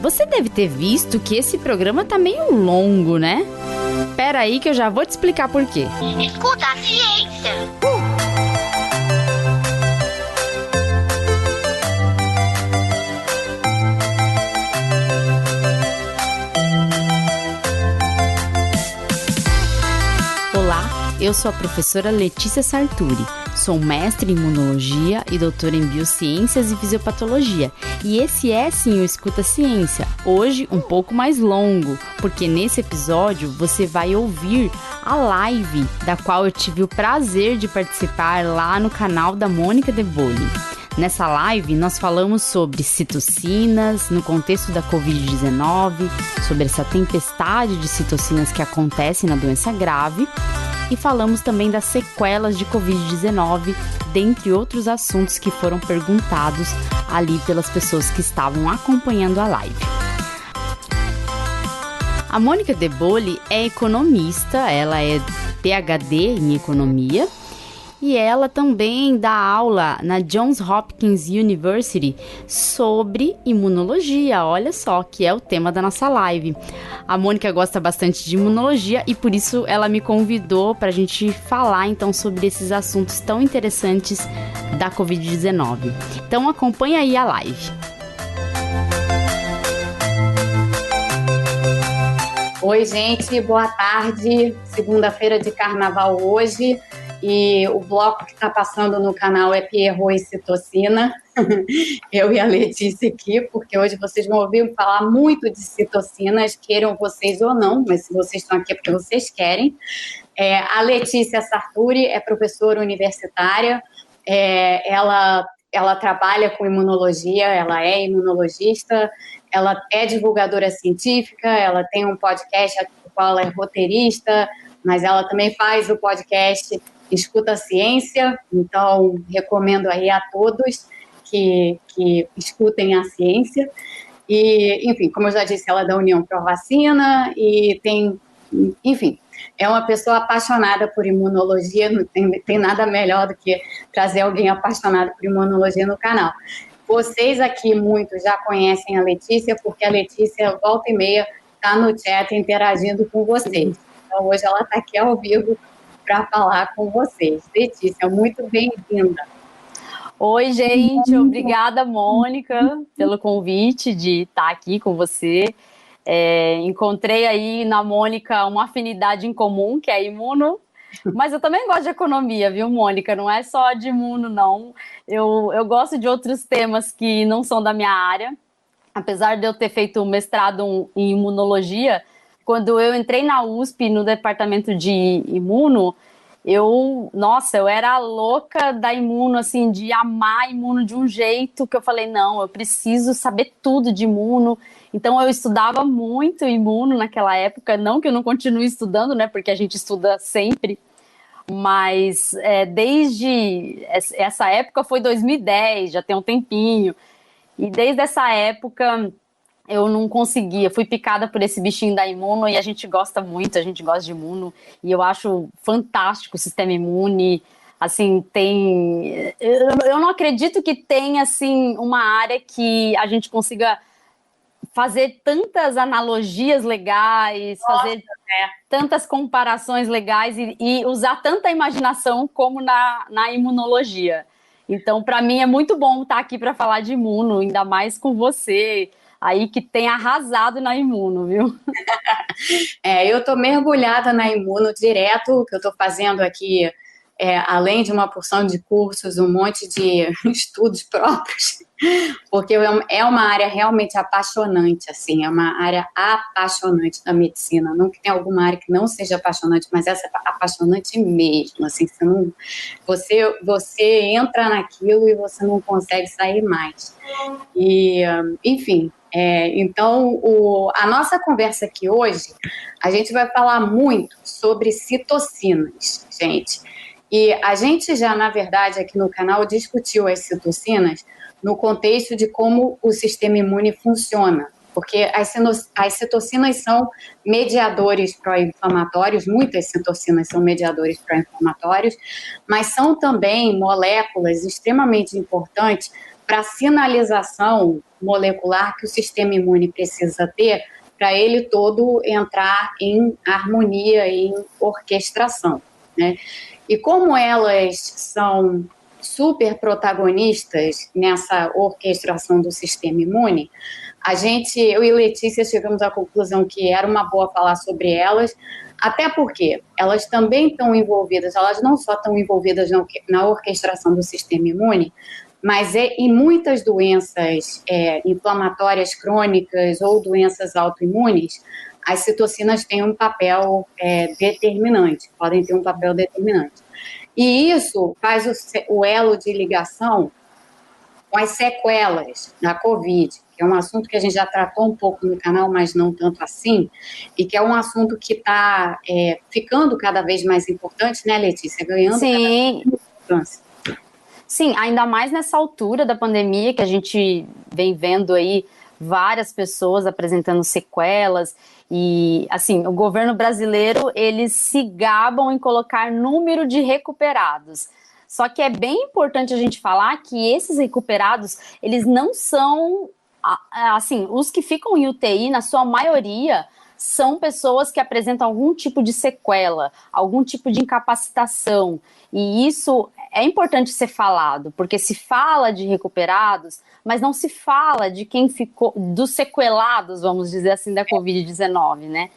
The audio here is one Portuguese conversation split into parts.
Você deve ter visto que esse programa tá meio longo, né? Pera aí que eu já vou te explicar por quê. Escuta a ciência! Olá, eu sou a professora Letícia Sarturi. Sou mestre em imunologia e doutora em biociências e fisiopatologia. E esse é sim o Escuta Ciência, hoje um pouco mais longo, porque nesse episódio você vai ouvir a live da qual eu tive o prazer de participar lá no canal da Mônica De Bolle. Nessa live nós falamos sobre citocinas no contexto da Covid-19, sobre essa tempestade de citocinas que acontece na doença grave, e falamos também das sequelas de Covid-19, dentre outros assuntos que foram perguntados ali pelas pessoas que estavam acompanhando a live. A Mônica De Bolle é economista, ela é PhD em economia e ela também dá aula na Johns Hopkins University sobre imunologia, olha só, que é o tema da nossa live. A Mônica gosta bastante de imunologia e por isso ela me convidou para a gente falar então sobre esses assuntos tão interessantes da Covid-19. Então acompanha aí a live. Oi, gente, boa tarde. Segunda-feira de carnaval hoje. E o bloco que está passando no canal é Pierrot e Citocina. Eu e a Letícia aqui, porque hoje vocês vão ouvir falar muito de citocinas, queiram vocês ou não, mas se vocês estão aqui é porque vocês querem. A Letícia Sarturi é professora universitária, ela trabalha com imunologia, ela é imunologista, ela é divulgadora científica, ela tem um podcast no qual ela é roteirista, mas ela também faz o podcast Escuta a Ciência, então recomendo aí a todos que escutem a ciência. E, enfim, como eu já disse, ela é da União Pro Vacina e é uma pessoa apaixonada por imunologia, não tem nada melhor do que trazer alguém apaixonado por imunologia no canal. Vocês aqui, muitos, já conhecem a Letícia, porque a Letícia, volta e meia, está no chat interagindo com vocês. Então, hoje ela está aqui ao vivo para falar com vocês. Letícia, muito bem-vinda. Oi, gente, obrigada, Mônica, pelo convite de estar aqui com você. Encontrei aí na Mônica uma afinidade em comum, que é imuno, mas eu também gosto de economia, viu, Mônica? Não é só de imuno, não. Eu gosto de outros temas que não são da minha área. Apesar de eu ter feito um mestrado em imunologia, quando eu entrei na USP, no departamento de imuno, eu era louca da imuno, assim, de amar imuno de um jeito que eu falei, não, eu preciso saber tudo de imuno. Então, eu estudava muito imuno naquela época, não que eu não continue estudando, né, porque a gente estuda sempre, mas desde essa época foi 2010, já tem um tempinho, e desde essa época eu não conseguia, fui picada por esse bichinho da imuno e a gente gosta muito, a gente gosta de imuno e eu acho fantástico o sistema imune, assim, eu não acredito que tenha, assim, uma área que a gente consiga fazer tantas analogias legais, fazer tantas comparações legais e usar tanta imaginação como na imunologia. Então, para mim é muito bom estar aqui para falar de imuno, ainda mais com você, aí que tem arrasado na imuno, viu? Eu estou mergulhada na imuno direto, o que eu estou fazendo aqui, além de uma porção de cursos, um monte de estudos próprios, porque é uma área realmente apaixonante, assim, é uma área apaixonante da medicina, não que tenha alguma área que não seja apaixonante, mas essa é apaixonante mesmo, assim, você entra naquilo e você não consegue sair mais. E, enfim, então a nossa conversa aqui hoje, a gente vai falar muito sobre citocinas, gente. E a gente já, na verdade, aqui no canal discutiu as citocinas no contexto de como o sistema imune funciona, porque as citocinas são mediadores pró-inflamatórios, muitas citocinas são mediadores pró-inflamatórios, mas são também moléculas extremamente importantes para a sinalização molecular que o sistema imune precisa ter para ele todo entrar em harmonia, em orquestração, né? E como elas são super protagonistas nessa orquestração do sistema imune, eu e Letícia chegamos à conclusão que era uma boa falar sobre elas, até porque elas também estão envolvidas, elas não só estão envolvidas na orquestração do sistema imune, mas em muitas doenças inflamatórias crônicas ou doenças autoimunes, as citocinas têm um papel determinante, podem ter um papel determinante. E isso faz o elo de ligação com as sequelas da Covid, que é um assunto que a gente já tratou um pouco no canal, mas não tanto assim, e que é um assunto que está ficando cada vez mais importante, né, Letícia? Ganhando cada vez mais importância. Sim, ainda mais nessa altura da pandemia, que a gente vem vendo aí várias pessoas apresentando sequelas, e assim, o governo brasileiro, eles se gabam em colocar número de recuperados. Só que é bem importante a gente falar que esses recuperados, eles não são, assim, os que ficam em UTI, na sua maioria, são pessoas que apresentam algum tipo de sequela, algum tipo de incapacitação. E isso é importante ser falado, porque se fala de recuperados, mas não se fala de quem ficou, dos sequelados, vamos dizer assim, da Covid-19, né?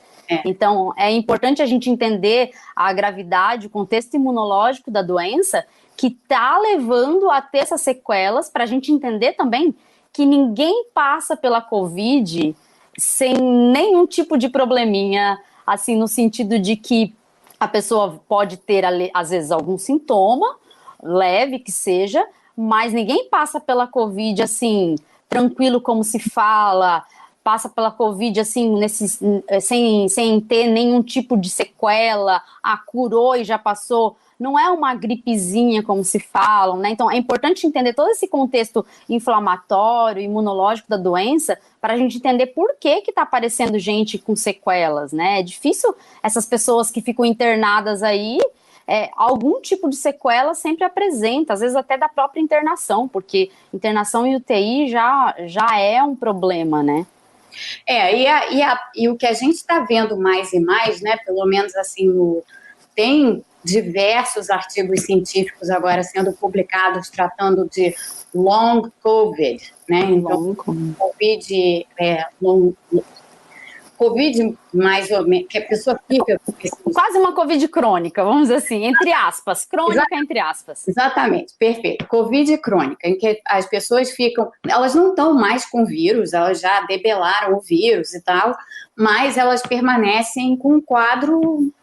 Então, é importante a gente entender a gravidade, o contexto imunológico da doença, que está levando a ter essas sequelas, para a gente entender também que ninguém passa pela Covid sem nenhum tipo de probleminha, assim, no sentido de que a pessoa pode ter, às vezes, algum sintoma, leve que seja, mas ninguém passa pela Covid, assim, tranquilo como se fala, passa pela Covid, assim, sem ter nenhum tipo de sequela, curou e já passou. Não é uma gripezinha, como se falam, né? Então, é importante entender todo esse contexto inflamatório, imunológico da doença, para a gente entender por que está aparecendo gente com sequelas, né? É difícil essas pessoas que ficam internadas aí, algum tipo de sequela sempre apresenta, às vezes até da própria internação, porque internação em UTI já é um problema, né? E o que a gente está vendo mais e mais, né? Pelo menos assim, tem diversos artigos científicos agora sendo publicados tratando de long COVID, né? Então, Covid mais ou menos, que a pessoa fica... Quase uma Covid crônica, vamos dizer assim, entre aspas, crônica entre aspas. Exatamente, perfeito. Covid crônica, em que as pessoas ficam... Elas não estão mais com vírus, elas já debelaram o vírus e tal, mas elas permanecem com um quadro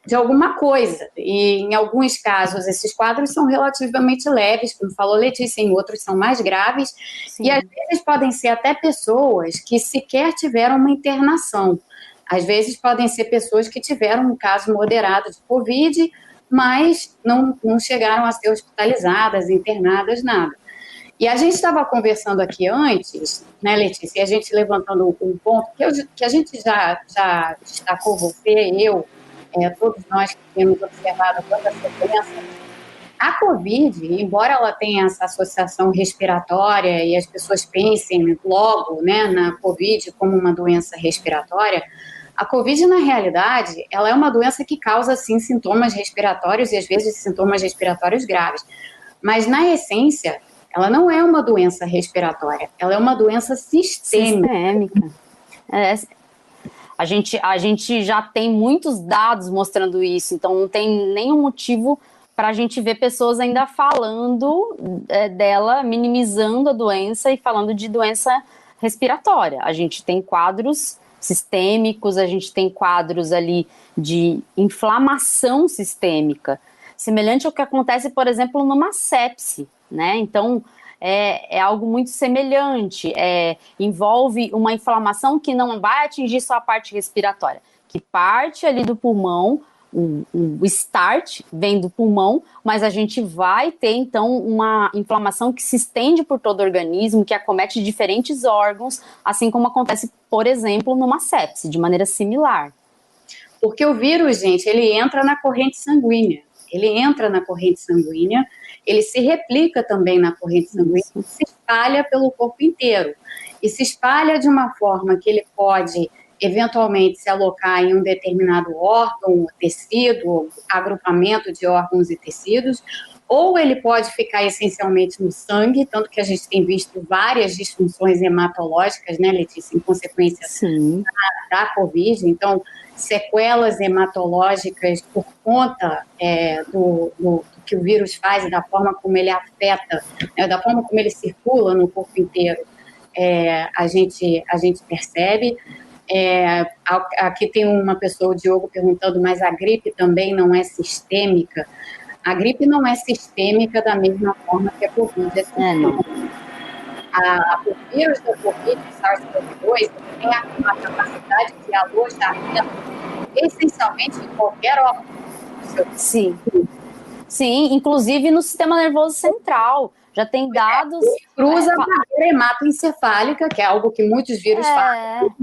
de alguma coisa, e em alguns casos esses quadros são relativamente leves, como falou Letícia, em outros são mais graves. Sim. E às vezes podem ser até pessoas que sequer tiveram uma internação, às vezes podem ser pessoas que tiveram um caso moderado de Covid, mas não chegaram a ser hospitalizadas, internadas, nada. E a gente estava conversando aqui antes, né, Letícia, e a gente levantando um ponto que a gente já destacou, você e eu, todos nós que temos observado toda essa doença, a Covid, embora ela tenha essa associação respiratória e as pessoas pensem logo, né, na Covid como uma doença respiratória, a Covid, na realidade, ela é uma doença que causa, sim, sintomas respiratórios e, às vezes, sintomas respiratórios graves. Mas, na essência, ela não é uma doença respiratória, ela é uma doença sistêmica. A gente já tem muitos dados mostrando isso, então não tem nenhum motivo para a gente ver pessoas ainda falando dela, minimizando a doença e falando de doença respiratória. A gente tem quadros sistêmicos, a gente tem quadros ali de inflamação sistêmica, semelhante ao que acontece, por exemplo, numa sepse, né? Então, é algo muito semelhante, envolve uma inflamação que não vai atingir só a parte respiratória, que parte ali do pulmão, o start vem do pulmão, mas a gente vai ter, então, uma inflamação que se estende por todo o organismo, que acomete diferentes órgãos, assim como acontece, por exemplo, numa sepse, de maneira similar. Porque o vírus, gente, ele entra na corrente sanguínea. ele se replica também na corrente sanguínea e se espalha pelo corpo inteiro. E se espalha de uma forma que ele pode, eventualmente, se alocar em um determinado órgão, tecido, agrupamento de órgãos e tecidos, ou ele pode ficar essencialmente no sangue, tanto que a gente tem visto várias disfunções hematológicas, né, Letícia, em consequência da Covid. Então, sequelas hematológicas por conta do que o vírus faz e da forma como ele afeta, da forma como ele circula no corpo inteiro, a gente percebe. Aqui tem uma pessoa, o Diogo, perguntando, mas a gripe também não é sistêmica? A gripe não é sistêmica da mesma forma que a Covid é sistêmica. O vírus da Covid, o SARS-CoV-2, tem a capacidade de alojamento essencialmente em qualquer órgão do seu corpo. Sim, inclusive no sistema nervoso central. Já tem dados... Cruza a barreira hematoencefálica, que é algo que muitos vírus fazem.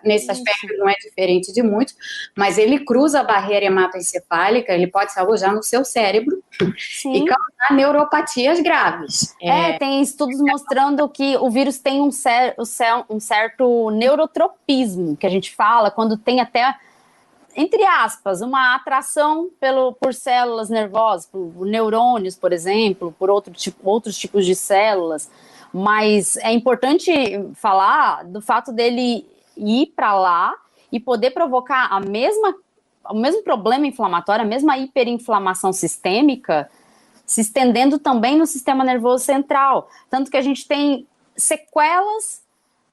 Nesse aspecto não é diferente de muitos, mas ele cruza a barreira hematoencefálica, ele pode se alojar no seu cérebro e causar neuropatias graves. Tem estudos mostrando que o vírus tem um certo neurotropismo, que a gente fala, quando tem até, entre aspas, uma atração por células nervosas, por neurônios, por exemplo, por outros tipos de células. Mas é importante falar do fato dele ir para lá e poder provocar o mesmo problema inflamatório, a mesma hiperinflamação sistêmica, se estendendo também no sistema nervoso central. Tanto que a gente tem sequelas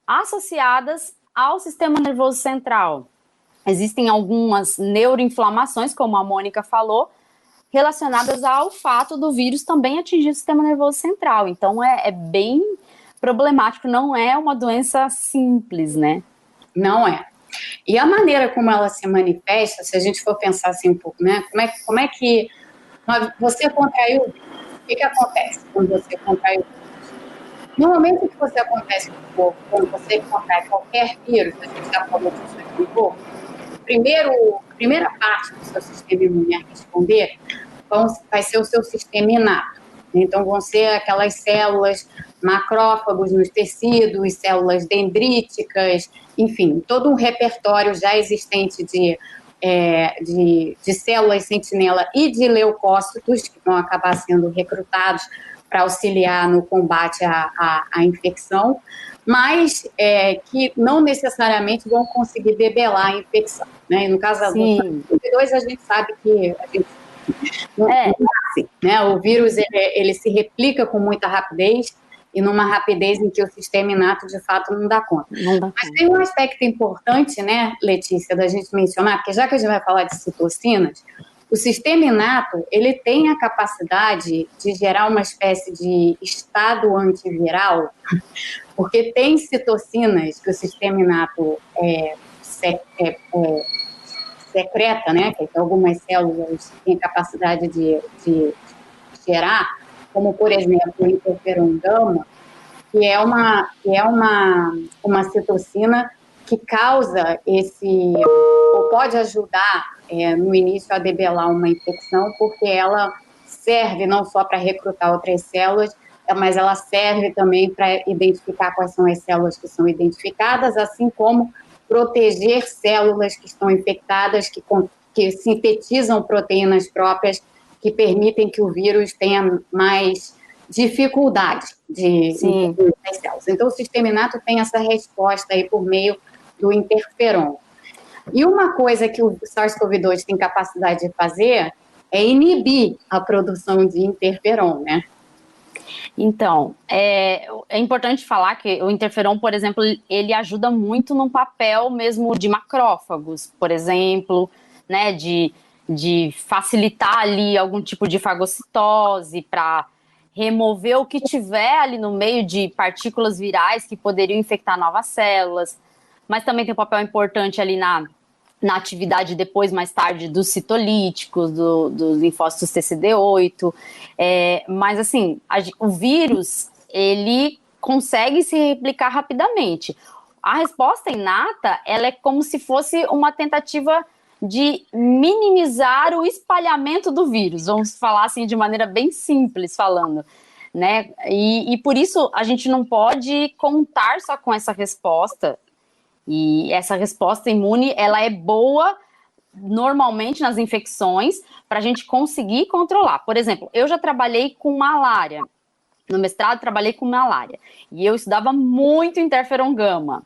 associadas ao sistema nervoso central. Existem algumas neuroinflamações, como a Mônica falou, relacionadas ao fato do vírus também atingir o sistema nervoso central. Então, é bem problemático, não é uma doença simples, né? Não é. E a maneira como ela se manifesta, se a gente for pensar assim um pouco, né? Como é que você contraiu o vírus? O que acontece quando você contraiu o vírus? Normalmente, o que você acontece no corpo, quando você contrai qualquer vírus, a gente já falou disso aqui no corpo, a primeira parte do seu sistema imune a responder vai ser o seu sistema inato. Então, vão ser aquelas células macrófagos nos tecidos, células dendríticas, enfim, todo um repertório já existente de células sentinela e de leucócitos, que vão acabar sendo recrutados para auxiliar no combate à infecção, mas que não necessariamente vão conseguir debelar a infecção. Né? E no caso da SARS-CoV-2, a gente sabe que não é assim, né? O vírus ele se replica com muita rapidez e numa rapidez em que o sistema inato de fato não dá conta. Mas tem um aspecto importante, né, Letícia, da gente mencionar, porque já que a gente vai falar de citocinas, o sistema inato ele tem a capacidade de gerar uma espécie de estado antiviral, porque tem citocinas que o sistema inato secreta, né, que algumas células têm capacidade de gerar, como, por exemplo, o interferon gama, que é uma citocina que causa ou pode ajudar no início a debelar uma infecção, porque ela serve não só para recrutar outras células, mas ela serve também para identificar quais são as células que são identificadas, assim como proteger células que estão infectadas, que sintetizam proteínas próprias que permitem que o vírus tenha mais dificuldade de infectar as células. Então, o sistema inato tem essa resposta aí por meio do interferon. E uma coisa que o SARS-CoV-2 tem capacidade de fazer é inibir a produção de interferon, né? Então, é importante falar que o interferon, por exemplo, ele ajuda muito no papel mesmo de macrófagos, por exemplo, né, de facilitar ali algum tipo de fagocitose para remover o que tiver ali no meio de partículas virais que poderiam infectar novas células, mas também tem um papel importante ali na atividade depois, mais tarde, dos citolíticos, dos linfócitos TCD8, mas assim, o vírus, ele consegue se replicar rapidamente. A resposta inata, ela é como se fosse uma tentativa de minimizar o espalhamento do vírus, vamos falar assim de maneira bem simples falando, né? E por isso a gente não pode contar só com essa resposta, e essa resposta imune, ela é boa normalmente nas infecções para a gente conseguir controlar. Por exemplo, eu já trabalhei com malária, no mestrado trabalhei com malária, e eu estudava muito interferon gama.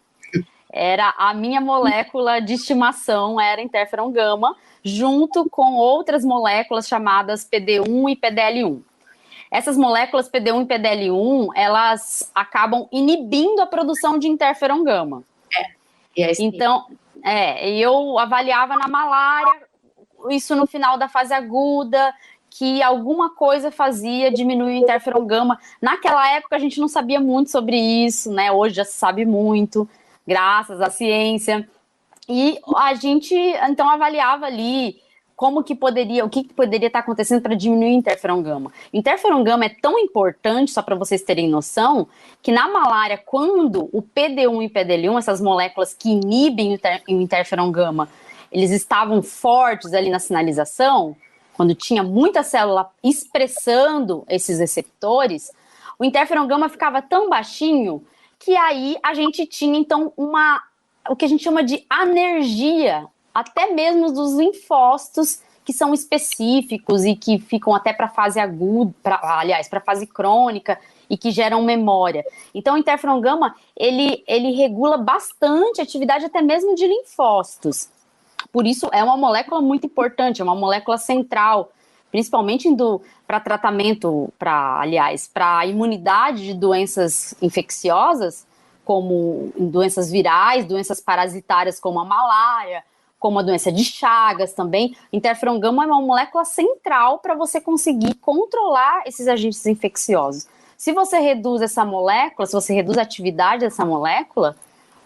Era a minha molécula de estimação, era interferon gama, junto com outras moléculas chamadas PD1 e PDL1. Essas moléculas PD1 e PDL1, elas acabam inibindo a produção de interferon gama. Então, eu avaliava na malária, isso no final da fase aguda, que alguma coisa fazia diminuir o interferon gama. Naquela época a gente não sabia muito sobre isso, né? Hoje já se sabe muito, graças à ciência. E a gente, então, avaliava ali o que poderia estar acontecendo para diminuir o interferon gama. O interferon gama é tão importante, só para vocês terem noção, que na malária, quando o PD1 e PDL1, essas moléculas que inibem o interferon gama, eles estavam fortes ali na sinalização, quando tinha muita célula expressando esses receptores, o interferon gama ficava tão baixinho que aí a gente tinha, então, o que a gente chama de anergia, até mesmo dos linfócitos que são específicos e que ficam até para fase aguda, para fase crônica e que geram memória. Então, o interferon gama, ele regula bastante a atividade até mesmo de linfócitos. Por isso, é uma molécula muito importante, é uma molécula central, principalmente para tratamento, para a imunidade de doenças infecciosas, como doenças virais, doenças parasitárias como a malária, como a doença de Chagas também. Interferon gama é uma molécula central para você conseguir controlar esses agentes infecciosos. Se você reduz essa molécula, se você reduz a atividade dessa molécula,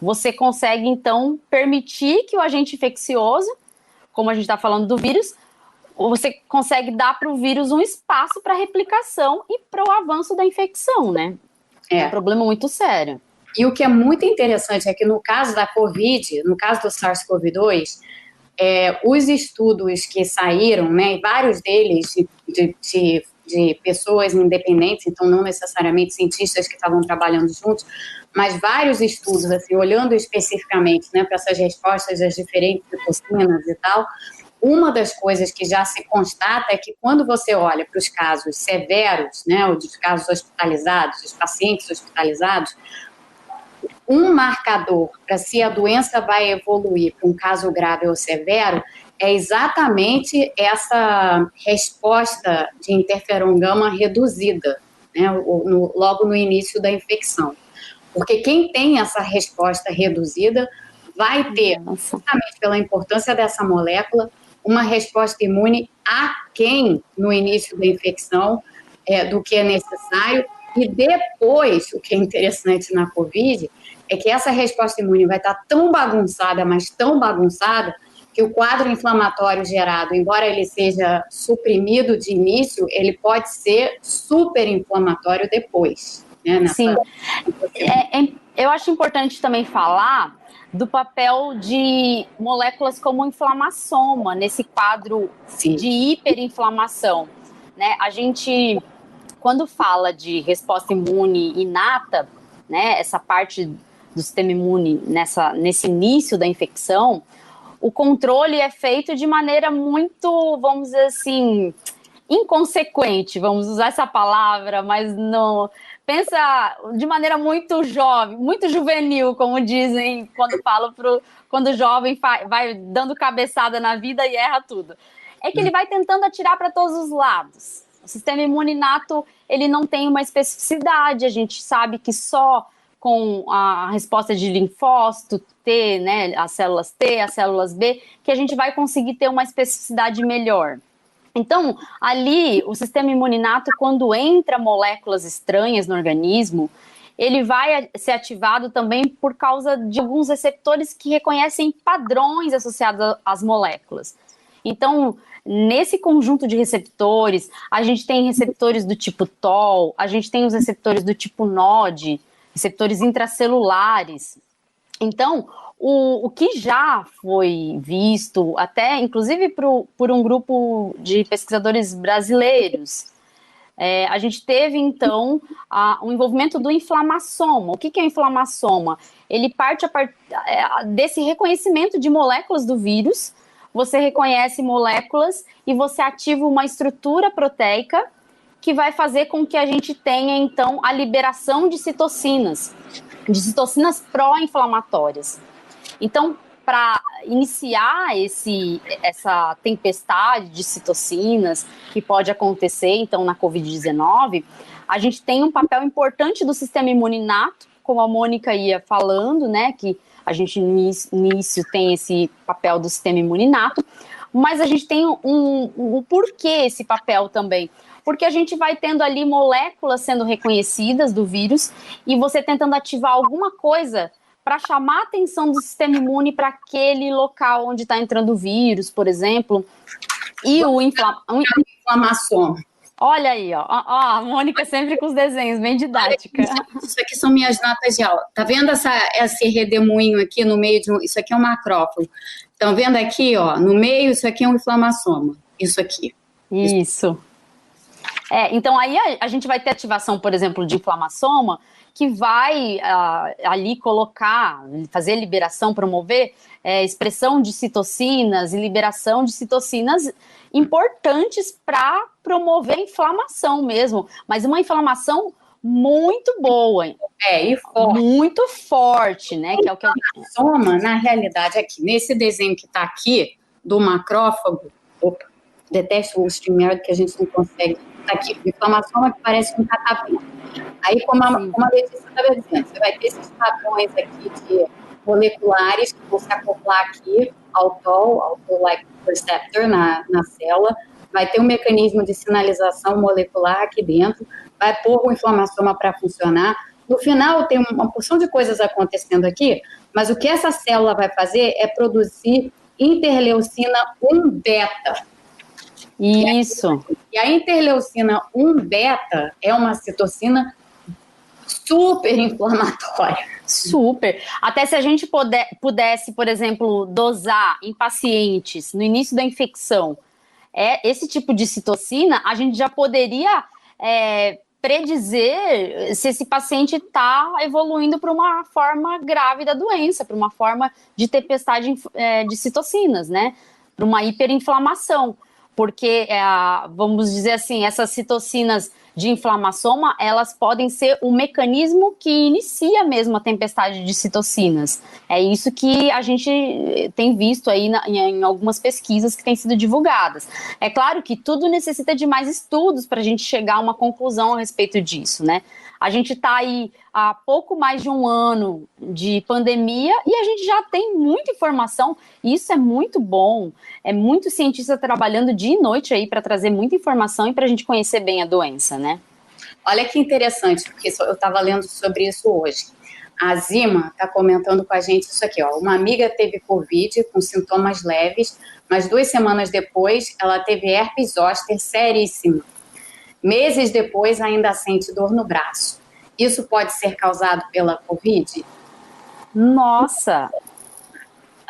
você consegue, então, permitir que o agente infeccioso, como a gente está falando do vírus, você consegue dar para o vírus um espaço para replicação e para o avanço da infecção, né? É um problema muito sério. E o que é muito interessante é que no caso da Covid, no caso do SARS-CoV-2, os estudos que saíram, né, vários deles de pessoas independentes, então não necessariamente cientistas que estavam trabalhando juntos, mas vários estudos, assim, olhando especificamente, né, para essas respostas das diferentes citocinas e tal, uma das coisas que já se constata é que quando você olha para os casos severos, né, os casos hospitalizados, os pacientes hospitalizados, um marcador para se a doença vai evoluir para um caso grave ou severo é exatamente essa resposta de interferon gama reduzida, né, logo no início da infecção. Porque quem tem essa resposta reduzida vai ter, justamente pela importância dessa molécula, uma resposta imune aquém no início da infecção do que é necessário. E depois, o que é interessante na Covid, é que essa resposta imune vai estar tão bagunçada, mas tão bagunçada, que o quadro inflamatório gerado, embora ele seja suprimido de início, ele pode ser super inflamatório depois. Né, Sim, eu acho importante também falar do papel de moléculas como inflamassoma nesse quadro de hiperinflamação. Né? A gente, quando fala de resposta imune inata, né, essa parte do sistema imune nesse início da infecção, o controle é feito de maneira muito, vamos dizer assim, inconsequente, vamos usar essa palavra, mas não... Pensa de maneira muito jovem, muito juvenil, como dizem quando o jovem vai dando cabeçada na vida e erra tudo. É que ele vai tentando atirar para todos os lados. O sistema imune inato, ele não tem uma especificidade, a gente sabe que só com a resposta de linfócito T, né, as células T, as células B, que a gente vai conseguir ter uma especificidade melhor. Então, ali, o sistema imuninato, quando entra moléculas estranhas no organismo, ele vai ser ativado também por causa de alguns receptores que reconhecem padrões associados às moléculas. Então, nesse conjunto de receptores, a gente tem receptores do tipo TOL, a gente tem os receptores do tipo NOD, receptores intracelulares, Então, o que já foi visto, até inclusive por um grupo de pesquisadores brasileiros, a gente teve, então, o envolvimento do inflamassoma. O que é o inflamassoma? Ele parte desse reconhecimento de moléculas do vírus. Você reconhece moléculas e você ativa uma estrutura proteica que vai fazer com que a gente tenha, então, a liberação de citocinas pró-inflamatórias. Então, para iniciar essa tempestade de citocinas que pode acontecer, então, na Covid-19, a gente tem um papel importante do sistema imune inato, como a Mônica ia falando, né, que a gente no início tem esse papel do sistema imune inato, mas a gente tem um porquê esse papel também. Porque a gente vai tendo ali moléculas sendo reconhecidas do vírus e você tentando ativar alguma coisa para chamar a atenção do sistema imune para aquele local onde está entrando o vírus, por exemplo. E o inflamação. Olha aí, ó, a Mônica sempre com os desenhos, bem didática. Isso aqui são minhas notas de aula. Tá vendo esse redemoinho aqui no meio de isso aqui é um macrófago. Estão vendo aqui, ó, no meio, isso aqui é um inflamassoma. Isso aqui. Isso. Então aí a gente vai ter ativação, por exemplo, de inflamassoma, que vai ali fazer liberação, promover expressão de citocinas e liberação de citocinas importantes para promover a inflamação mesmo, mas uma inflamação muito boa. E forte. Muito forte, né? Que é o que inflamassoma, na realidade, aqui, nesse desenho que está aqui, do macrófago, detesto o StreamYard que a gente não consegue, tá aqui, inflamassoma que parece um catavento. Aí, como a Letícia estava dizendo, você vai ter esses padrões aqui de moleculares que vão se acoplar aqui ao Toll-like receptor na célula, vai ter um mecanismo de sinalização molecular aqui dentro, vai pôr o inflamassoma para funcionar. No final, tem uma porção de coisas acontecendo aqui, mas o que essa célula vai fazer é produzir interleucina 1-beta. Isso. E a interleucina 1-beta é uma citocina super inflamatória. Super. Até se a gente pudesse, por exemplo, dosar em pacientes no início da infecção esse tipo de citocina, a gente já poderia predizer se esse paciente está evoluindo para uma forma grave da doença, para uma forma de tempestade de citocinas, né? Para uma hiperinflamação. Porque, vamos dizer assim, essas citocinas de inflamassoma, elas podem ser o mecanismo que inicia mesmo a tempestade de citocinas. É isso que a gente tem visto aí em algumas pesquisas que têm sido divulgadas. É claro que tudo necessita de mais estudos para a gente chegar a uma conclusão a respeito disso, né? A gente está aí há pouco mais de um ano de pandemia e a gente já tem muita informação, e isso é muito bom. É muito cientista trabalhando dia e noite aí para trazer muita informação e para a gente conhecer bem a doença, né? Olha que interessante, porque eu estava lendo sobre isso hoje. A Zima está comentando com a gente isso aqui, ó. Uma amiga teve Covid com sintomas leves, mas 2 semanas depois ela teve herpes zoster seríssimo. Meses depois ainda sente dor no braço. Isso pode ser causado pela Covid? Nossa!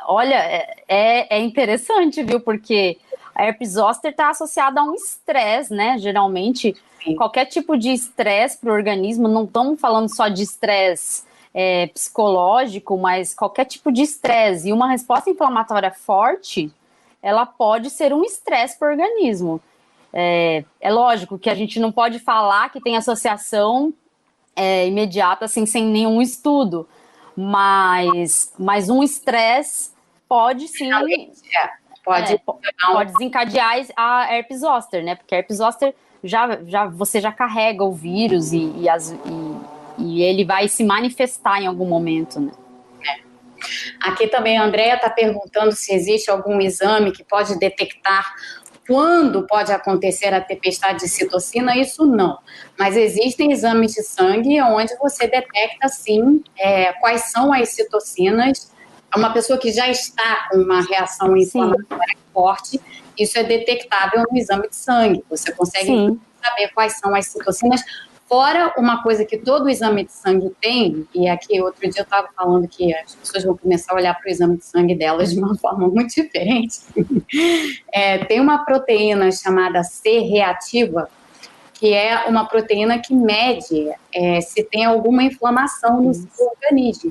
Olha, é interessante, viu? Porque a herpes zoster está associada a um estresse, né? Geralmente, sim, qualquer tipo de estresse para o organismo, não estamos falando só de estresse psicológico, mas qualquer tipo de estresse. E uma resposta inflamatória forte, ela pode ser um estresse para o organismo. É lógico que a gente não pode falar que tem associação imediata, assim, sem nenhum estudo, mas um estresse pode sim pode desencadear a herpes zoster, né? Porque a herpes zoster você já carrega o vírus e ele vai se manifestar em algum momento, né? Aqui também a Andréia está perguntando se existe algum exame que pode detectar quando pode acontecer a tempestade de citocina. Isso não, mas existem exames de sangue onde você detecta, sim, quais são as citocinas. Uma pessoa que já está com uma reação inflamatória forte, isso é detectável no exame de sangue. Você consegue saber quais são as citocinas Fora uma coisa que todo exame de sangue tem, e aqui outro dia eu estava falando que as pessoas vão começar a olhar para o exame de sangue delas de uma forma muito diferente. Tem uma proteína chamada C reativa, que é uma proteína que mede se tem alguma inflamação no seu organismo.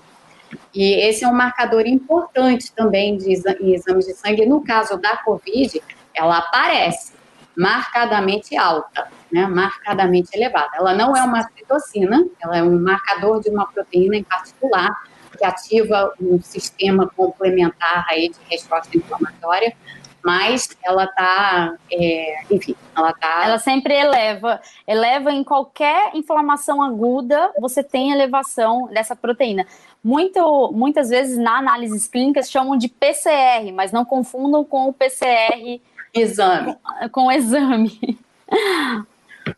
E esse é um marcador importante também em exames de sangue. No caso da COVID, ela aparece marcadamente alta, né? Marcadamente elevada. Ela não é uma citocina, ela é um marcador de uma proteína em particular que ativa um sistema complementar aí de resposta inflamatória, mas ela está, enfim, Ela sempre eleva em qualquer inflamação aguda, você tem elevação dessa proteína. Muitas vezes na análises clínicas chamam de PCR, mas não confundam com o PCR exame. Com o exame.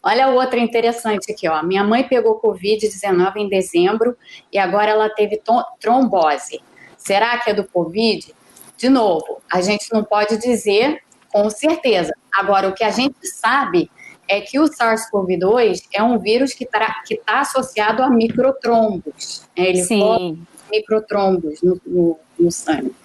Olha outra interessante aqui, ó. Minha mãe pegou Covid-19 em dezembro e agora ela teve trombose. Será que é do Covid? De novo, a gente não pode dizer com certeza. Agora, o que a gente sabe é que o SARS-CoV-2 é um vírus que tá associado a microtrombos. Ele forma microtrombos no sangue.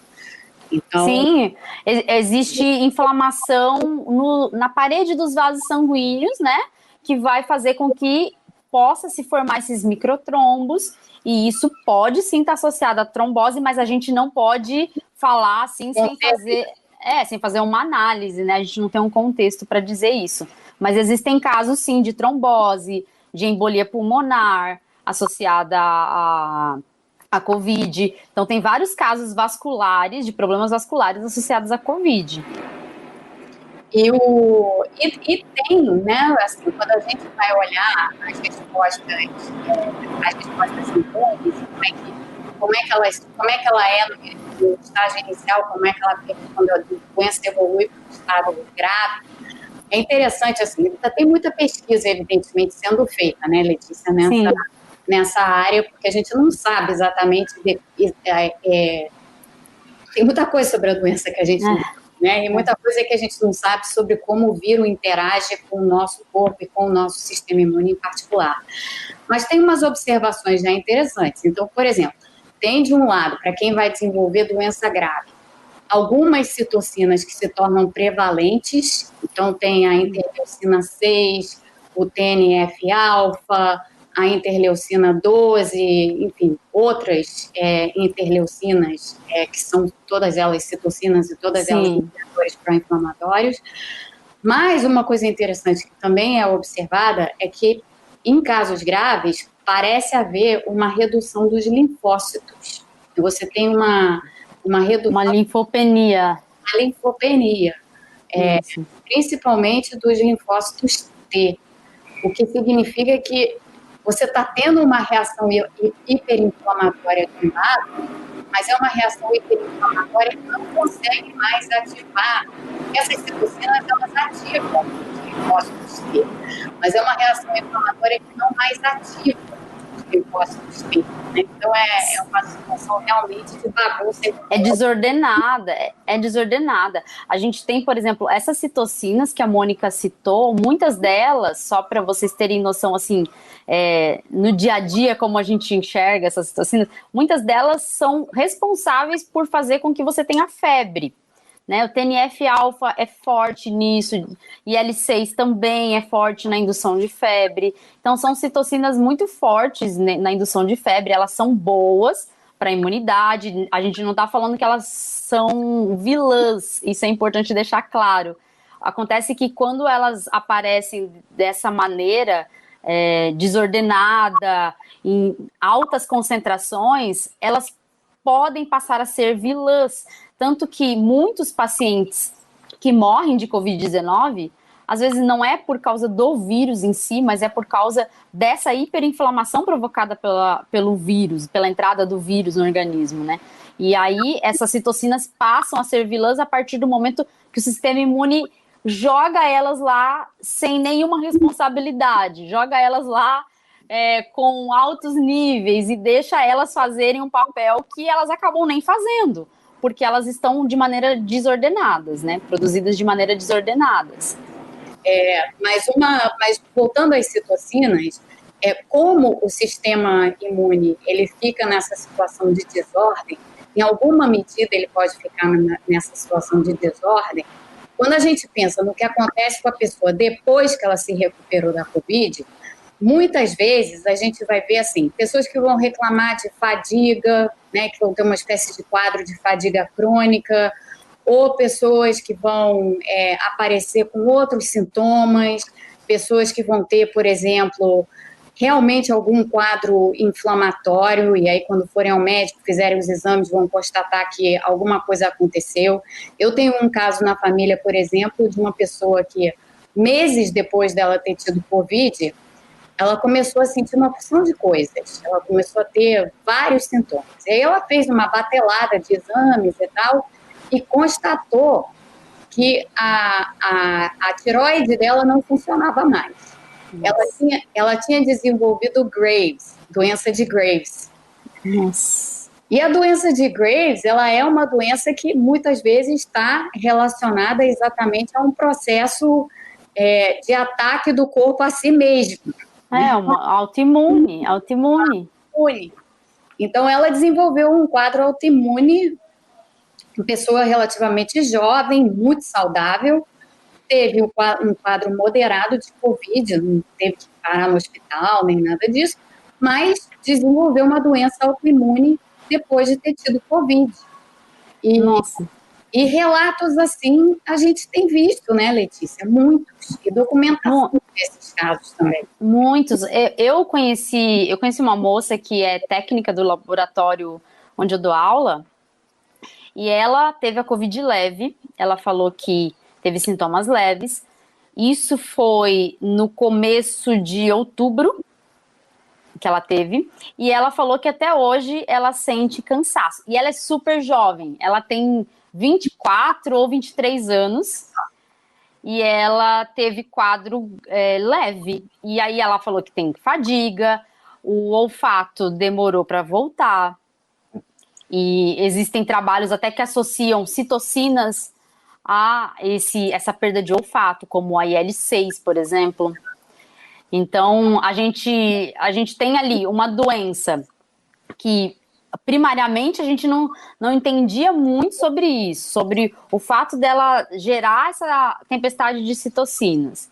Então, sim, existe inflamação na parede dos vasos sanguíneos, né? Que vai fazer com que possa se formar esses microtrombos, e isso pode sim estar associado à trombose, mas a gente não pode falar assim sem fazer uma análise, né? A gente não tem um contexto para dizer isso. Mas existem casos sim de trombose, de embolia pulmonar associada a COVID. Então, tem vários casos vasculares, de problemas vasculares associados à COVID. E tem, né, assim, quando a gente vai olhar as respostas sintomas, como é que ela é no estágio inicial, como é que ela fica quando a doença evolui para o estado grave. É interessante, assim, tem muita pesquisa, evidentemente, sendo feita, né, Letícia, nessa área, porque a gente não sabe exatamente, tem muita coisa sobre a doença que a gente não sabe, né? E muita coisa que a gente não sabe sobre como o vírus interage com o nosso corpo e com o nosso sistema imune em particular. Mas tem umas observações já interessantes. Então, por exemplo, tem de um lado, para quem vai desenvolver doença grave, algumas citocinas que se tornam prevalentes. Então, tem a interleucina 6, o TNF-alfa, a interleucina 12, enfim, outras interleucinas, que são todas elas citocinas e todas elas mediadores pró-inflamatórios. Mas uma coisa interessante que também é observada é que, em casos graves, parece haver uma redução dos linfócitos. Você tem uma redução... Uma linfopenia. A linfopenia, principalmente dos linfócitos T, o que significa que você está tendo uma reação hiperinflamatória de um lado, mas é uma reação hiperinflamatória que não consegue mais ativar. Essas citocinas, elas ativam os linfócitos T, mas é uma reação inflamatória que não mais ativa os linfócitos T. Né? Então, é uma situação realmente de bagunça. É desordenada. A gente tem, por exemplo, essas citocinas que a Mônica citou, muitas delas, só para vocês terem noção, assim, no dia a dia, como a gente enxerga essas citocinas, muitas delas são responsáveis por fazer com que você tenha febre. Né? O TNF-alfa é forte nisso, e IL-6 também é forte na indução de febre. Então, são citocinas muito fortes, né, na indução de febre, elas são boas para a imunidade. A gente não está falando que elas são vilãs, isso é importante deixar claro. Acontece que quando elas aparecem dessa maneira, desordenada, em altas concentrações, elas podem passar a ser vilãs. Tanto que muitos pacientes que morrem de Covid-19, às vezes não é por causa do vírus em si, mas é por causa dessa hiperinflamação provocada pelo vírus, pela entrada do vírus no organismo, né? E aí essas citocinas passam a ser vilãs a partir do momento que o sistema imune joga elas lá sem nenhuma responsabilidade, joga elas lá com altos níveis e deixa elas fazerem um papel que elas acabam nem fazendo, porque elas estão de maneira desordenadas, né? Produzidas de maneira desordenadas. Mas voltando às citocinas, como o sistema imune ele fica nessa situação de desordem, em alguma medida ele pode ficar nessa situação de desordem. Quando a gente pensa no que acontece com a pessoa depois que ela se recuperou da Covid, muitas vezes a gente vai ver assim, pessoas que vão reclamar de fadiga, né, que vão ter uma espécie de quadro de fadiga crônica, ou pessoas que vão aparecer com outros sintomas, pessoas que vão ter, por exemplo, realmente algum quadro inflamatório, e aí quando forem ao médico, fizerem os exames, vão constatar que alguma coisa aconteceu. Eu tenho um caso na família, por exemplo, de uma pessoa que, meses depois dela ter tido Covid, ela começou a sentir uma porção de coisas, ela começou a ter vários sintomas. E aí ela fez uma batelada de exames e tal, e constatou que a tireoide dela não funcionava mais. Ela tinha desenvolvido Graves, doença de Graves. Nossa. E a doença de Graves, ela é uma doença que muitas vezes está relacionada exatamente a um processo de ataque do corpo a si mesmo. Uma autoimune. Então, ela desenvolveu um quadro autoimune, uma pessoa relativamente jovem, muito saudável, teve um quadro moderado de Covid, não teve que parar no hospital, nem nada disso, mas desenvolveu uma doença autoimune depois de ter tido Covid. E relatos assim a gente tem visto, né, Letícia? Muitos. E documentação desses casos também. Muitos. Eu conheci uma moça que é técnica do laboratório onde eu dou aula, e ela teve a Covid leve. Ela falou que teve sintomas leves. Isso foi no começo de outubro que ela teve. E ela falou que até hoje ela sente cansaço. E ela é super jovem. Ela tem 24 ou 23 anos. E ela teve quadro leve. E aí ela falou que tem fadiga. O olfato demorou para voltar. E existem trabalhos até que associam citocinas a essa perda de olfato, como a IL-6, por exemplo. Então, a gente tem ali uma doença que, primariamente, a gente não entendia muito sobre isso, sobre o fato dela gerar essa tempestade de citocinas.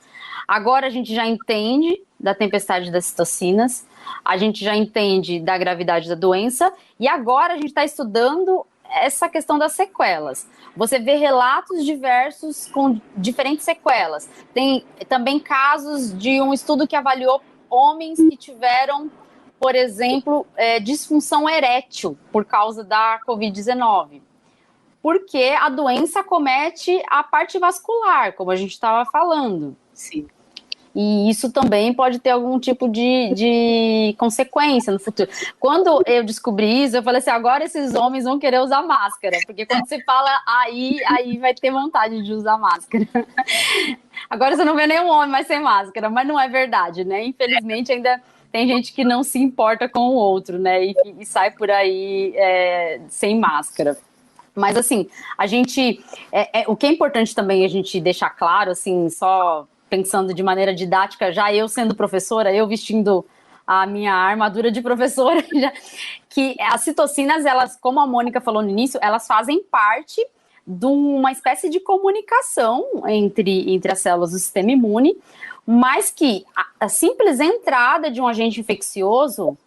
Agora a gente já entende da tempestade das citocinas, a gente já entende da gravidade da doença, e agora a gente está estudando essa questão das sequelas. Você vê relatos diversos com diferentes sequelas. Tem também casos de um estudo que avaliou homens que tiveram, por exemplo, disfunção erétil por causa da Covid-19. Porque a doença acomete a parte vascular, como a gente estava falando. Sim. E isso também pode ter algum tipo de consequência no futuro. Quando eu descobri isso, eu falei assim, agora esses homens vão querer usar máscara, porque quando você fala aí vai ter vontade de usar máscara. Agora você não vê nenhum homem mais sem máscara, mas não é verdade, né? Infelizmente ainda tem gente que não se importa com o outro, né? E sai por aí sem máscara. Mas assim, a gente... o que é importante também a gente deixar claro, assim, só... pensando de maneira didática, já eu sendo professora, eu vestindo a minha armadura de professora, que as citocinas, elas, como a Mônica falou no início, elas fazem parte de uma espécie de comunicação entre as células do sistema imune, mas que a simples entrada de um agente infeccioso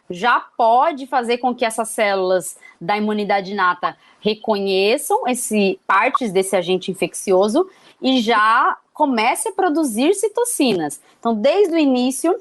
já pode fazer com que essas células da imunidade inata reconheçam partes desse agente infeccioso e já comece a produzir citocinas. Então, desde o início,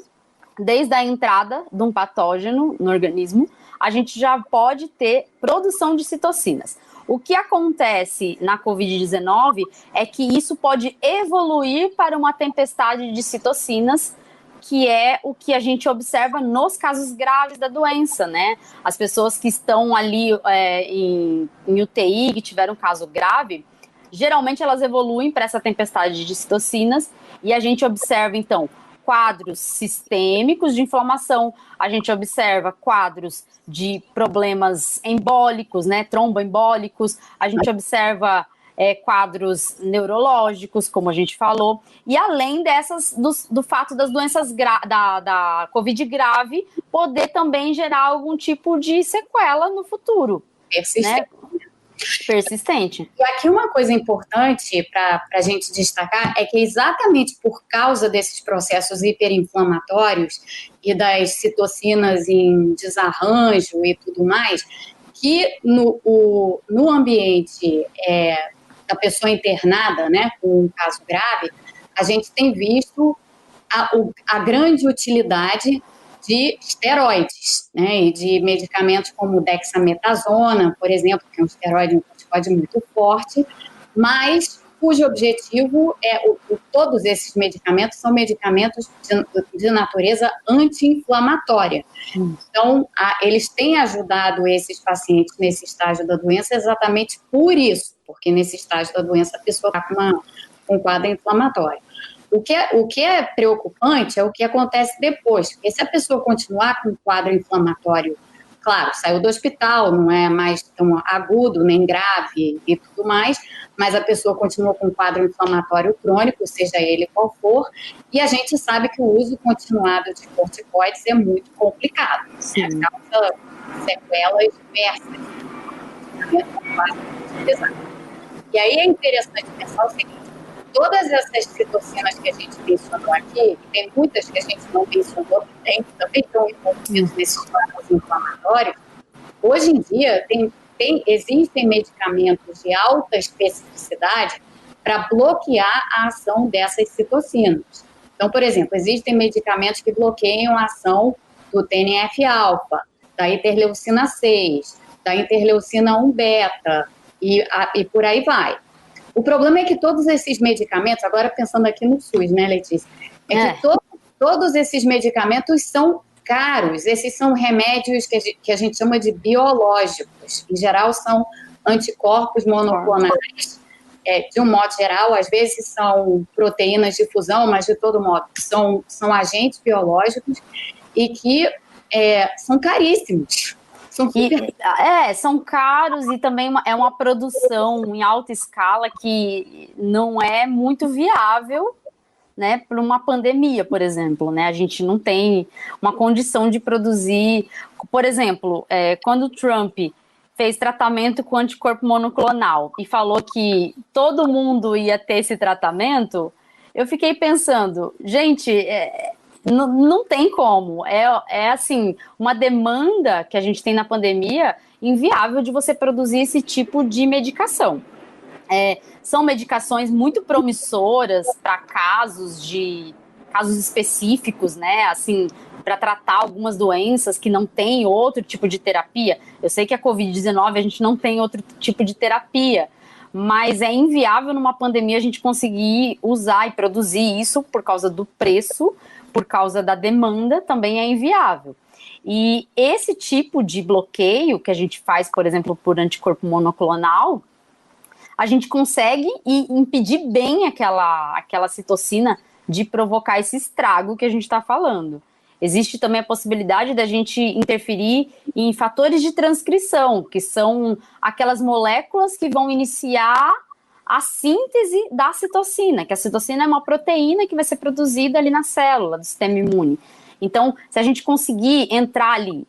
desde a entrada de um patógeno no organismo, a gente já pode ter produção de citocinas. O que acontece na Covid-19 é que isso pode evoluir para uma tempestade de citocinas, que é o que a gente observa nos casos graves da doença, né? As pessoas que estão ali em UTI, que tiveram um caso grave, geralmente elas evoluem para essa tempestade de citocinas e a gente observa, então, quadros sistêmicos de inflamação, a gente observa quadros de problemas embólicos, né, tromboembólicos, a gente observa quadros neurológicos, como a gente falou, e além do fato das doenças da Covid grave poder também gerar algum tipo de sequela no futuro. Persistente. Né? Persistente. E aqui uma coisa importante para a gente destacar é que exatamente por causa desses processos hiperinflamatórios e das citocinas em desarranjo e tudo mais, que no ambiente da pessoa internada, né, com um caso grave, a gente tem visto a grande utilidade de esteroides, né, e de medicamentos como dexametasona, por exemplo, que é um esteroide, um corticoide muito forte, mas cujo objetivo todos esses medicamentos são medicamentos de natureza anti-inflamatória. Então, eles têm ajudado esses pacientes nesse estágio da doença exatamente por isso, porque nesse estágio da doença a pessoa está com um quadro inflamatório. O que é preocupante é o que acontece depois, porque se a pessoa continuar com um quadro inflamatório, claro, saiu do hospital, não é mais tão agudo, nem grave e tudo mais, mas a pessoa continua com um quadro inflamatório crônico, seja ele qual for, e a gente sabe que o uso continuado de corticoides é muito complicado, né? Causa sequelas diversas. E aí é interessante pensar o seguinte: todas essas citocinas que a gente mencionou aqui, tem muitas que a gente não mencionou, que também estão envolvidas nesses quadros inflamatórios, hoje em dia existem medicamentos de alta especificidade para bloquear a ação dessas citocinas. Então, por exemplo, existem medicamentos que bloqueiam a ação do TNF-alfa, da interleucina 6, da interleucina 1-beta e por aí vai. O problema é que todos esses medicamentos, agora pensando aqui no SUS, né, Letícia? Que todos esses medicamentos são caros. Esses são remédios que a gente chama de biológicos. Em geral, são anticorpos monoclonais. De um modo geral, às vezes são proteínas de fusão, mas de todo modo são agentes biológicos e que são caríssimos. São caros e também é uma produção em alta escala que não é muito viável, né, para uma pandemia, por exemplo, né? A gente não tem uma condição de produzir. Por exemplo, quando o Trump fez tratamento com anticorpo monoclonal e falou que todo mundo ia ter esse tratamento, eu fiquei pensando, gente, não tem como. Assim, uma demanda que a gente tem na pandemia inviável de você produzir esse tipo de medicação. São medicações muito promissoras para casos específicos, né? Assim, para tratar algumas doenças que não tem outro tipo de terapia. Eu sei que a Covid-19 a gente não tem outro tipo de terapia, mas é inviável numa pandemia a gente conseguir usar e produzir isso por causa do preço, por causa da demanda, também é inviável. E esse tipo de bloqueio que a gente faz, por exemplo, por anticorpo monoclonal, a gente consegue impedir bem aquela citocina de provocar esse estrago que a gente está falando. Existe também a possibilidade da gente interferir em fatores de transcrição, que são aquelas moléculas que vão iniciar a síntese da citocina, que a citocina é uma proteína que vai ser produzida ali na célula do sistema imune. Então, se a gente conseguir entrar ali,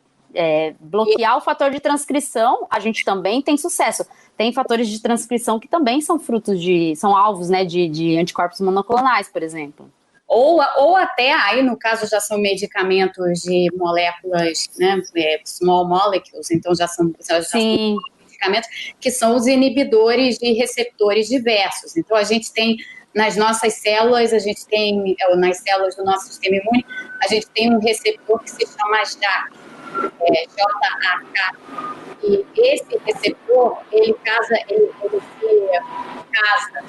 bloquear o fator de transcrição, a gente também tem sucesso. Tem fatores de transcrição que também são são alvos, né, de anticorpos monoclonais, por exemplo. Ou até, aí no caso já são medicamentos de moléculas, né, small molecules, então já são medicamentos que são os inibidores de receptores diversos. Então a gente tem nas nossas células, nas células do nosso sistema imune, a gente tem um receptor que se chama JAK, JAK. E esse receptor, ele se casa,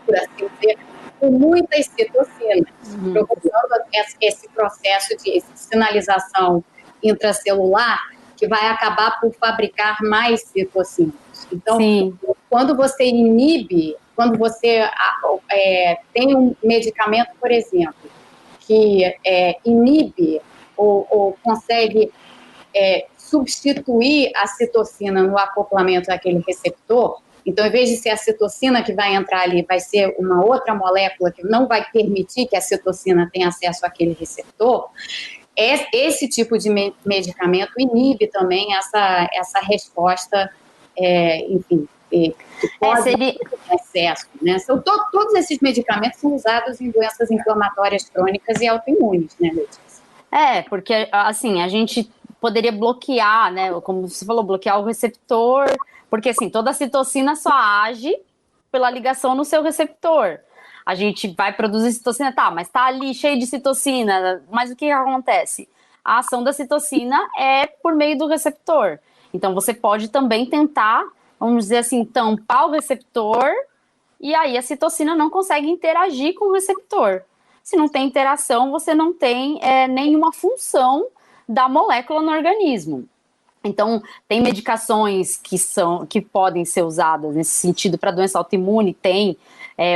por assim dizer, com muitas citocinas, provocando esse processo de sinalização intracelular que vai acabar por fabricar mais citocinas. Então, quando você tem um medicamento, por exemplo, que inibe ou consegue substituir a citocina no acoplamento daquele receptor, Então, em vez de ser a citocina que vai entrar ali, vai ser uma outra molécula que não vai permitir que a citocina tenha acesso àquele receptor. Esse tipo de medicamento inibe também essa resposta, enfim, que pode ter excesso, né? Todos esses medicamentos são usados em doenças inflamatórias crônicas e autoimunes, né, Letícia? Porque, assim, a gente poderia bloquear, né, como você falou, bloquear o receptor, porque, assim, toda a citocina só age pela ligação no seu receptor. A gente vai produzir citocina, mas tá ali cheio de citocina, mas o que acontece? A ação da citocina é por meio do receptor. Então, você pode também tentar, vamos dizer assim, tampar o receptor e aí a citocina não consegue interagir com o receptor. Se não tem interação, você não tem nenhuma função da molécula no organismo. Então, tem medicações que podem ser usadas nesse sentido para doença autoimune,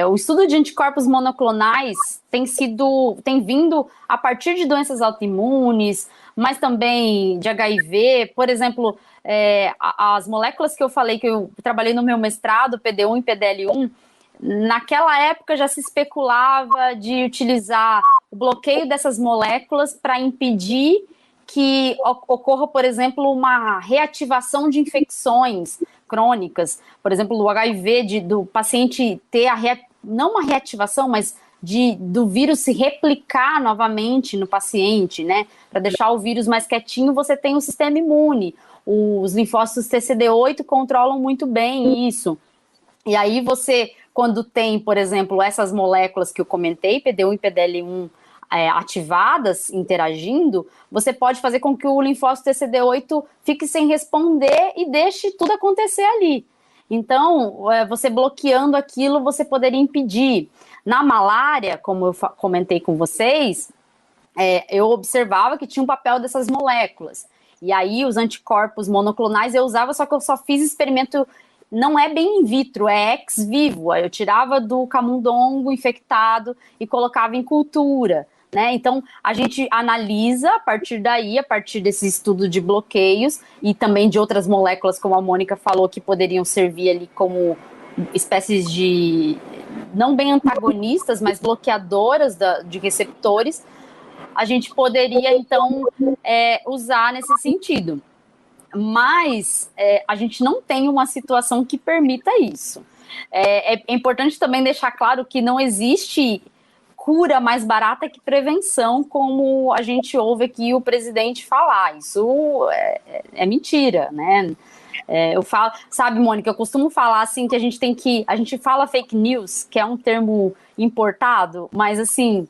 o estudo de anticorpos monoclonais tem vindo a partir de doenças autoimunes, mas também de HIV, por exemplo, as moléculas que eu falei que eu trabalhei no meu mestrado, PD1 e PDL1, naquela época já se especulava de utilizar o bloqueio dessas moléculas para impedir que ocorra, por exemplo, uma reativação de infecções crônicas, por exemplo, o HIV, do paciente ter não uma reativação, mas do vírus se replicar novamente no paciente, né? Para deixar o vírus mais quietinho, você tem um sistema imune. Os linfócitos TCD8 controlam muito bem isso. E aí você, quando tem, por exemplo, essas moléculas que eu comentei, PD1 e PDL1, ativadas, interagindo, você pode fazer com que o linfócito TCD8 fique sem responder e deixe tudo acontecer ali. Então, você bloqueando aquilo, você poderia impedir. Na malária, como eu comentei com vocês, eu observava que tinha um papel dessas moléculas. E aí, os anticorpos monoclonais eu usava, só que eu só fiz experimento, não é bem in vitro, é ex vivo. Eu tirava do camundongo infectado e colocava em cultura. Né? Então, a gente analisa a partir daí, a partir desse estudo de bloqueios e também de outras moléculas, como a Mônica falou, que poderiam servir ali como espécies de, não bem antagonistas, mas bloqueadoras de receptores, a gente poderia, então, usar nesse sentido. Mas a gente não tem uma situação que permita isso. É importante também deixar claro que não existe cura mais barata que prevenção, como a gente ouve aqui o presidente falar. Isso é mentira, né? Eu falo, sabe, Mônica, eu costumo falar assim que a gente fala fake news, que é um termo importado, mas assim,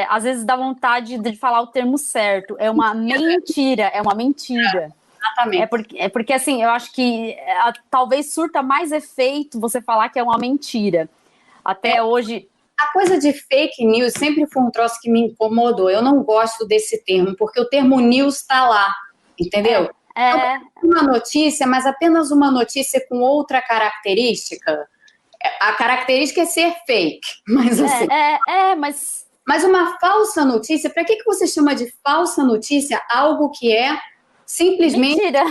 às vezes dá vontade de falar o termo certo. É uma mentira. Exatamente. Porque assim, eu acho que talvez surta mais efeito você falar que é uma mentira. Até hoje. A coisa de fake news sempre foi um troço que me incomodou. Eu não gosto desse termo, porque o termo news está lá, entendeu? Então, uma notícia, mas apenas uma notícia com outra característica. A característica é ser fake, mas assim... Mas uma falsa notícia, para que você chama de falsa notícia algo que é simplesmente... Mentira!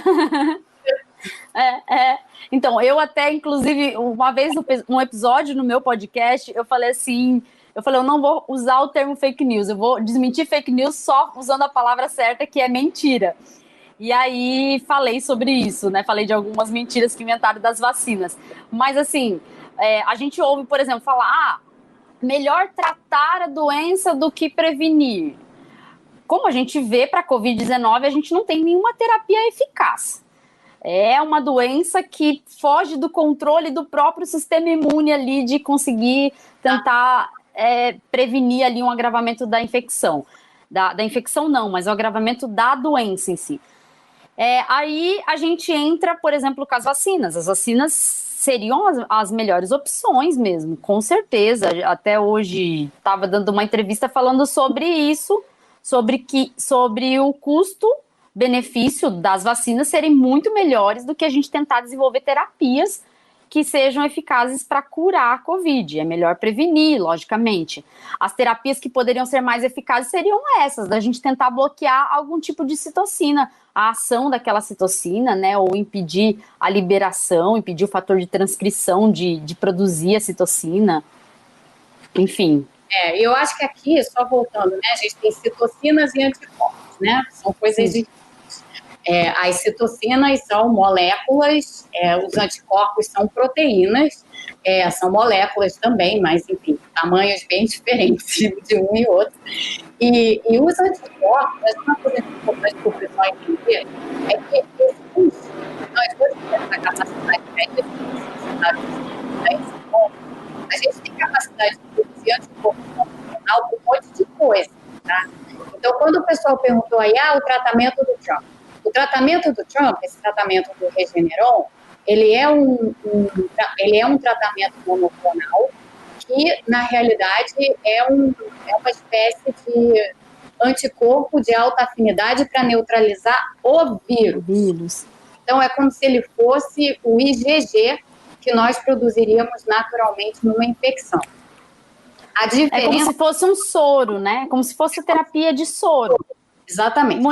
Então, eu até, inclusive, uma vez num episódio no meu podcast, eu falei assim, eu não vou usar o termo fake news, eu vou desmentir fake news só usando a palavra certa, que é mentira. E aí, falei sobre isso, né? Falei de algumas mentiras que inventaram das vacinas. Mas, assim, a gente ouve, por exemplo, falar, melhor tratar a doença do que prevenir. Como a gente vê para a Covid-19, a gente não tem nenhuma terapia eficaz. É uma doença que foge do controle do próprio sistema imune ali, de conseguir tentar prevenir ali um agravamento da infecção. Da infecção não, mas o agravamento da doença em si. Aí a gente entra, por exemplo, com as vacinas. As vacinas seriam as melhores opções mesmo, com certeza. Até hoje estava dando uma entrevista falando sobre isso, sobre o custo-benefício das vacinas serem muito melhores do que a gente tentar desenvolver terapias que sejam eficazes para curar a Covid. É melhor prevenir, logicamente. As terapias que poderiam ser mais eficazes seriam essas, da gente tentar bloquear algum tipo de citocina, a ação daquela citocina, né, ou impedir a liberação, impedir o fator de transcrição de produzir a citocina, enfim. Eu acho que aqui, só voltando, né, a gente tem citocinas e anticorpos, né, são coisas diferentes. As citocinas são moléculas, os anticorpos são proteínas, são moléculas também, mas, enfim, tamanhos bem diferentes de um e outro. E os anticorpos, uma coisa importante para o pessoal entender é que nós dois temos a capacidade de a gente tem capacidade de produzir anticorpo monoclonal por um monte de coisa, tá? Então, quando o pessoal perguntou aí, o tratamento do Trump. O tratamento do Trump, esse tratamento do Regeneron, ele é um tratamento monoclonal que, na realidade, é uma espécie de anticorpo de alta afinidade para neutralizar o vírus. Então, é como se ele fosse o IgG que nós produziríamos naturalmente numa infecção. A diferença... É como se fosse um soro, né? Como se fosse terapia de soro. Exatamente.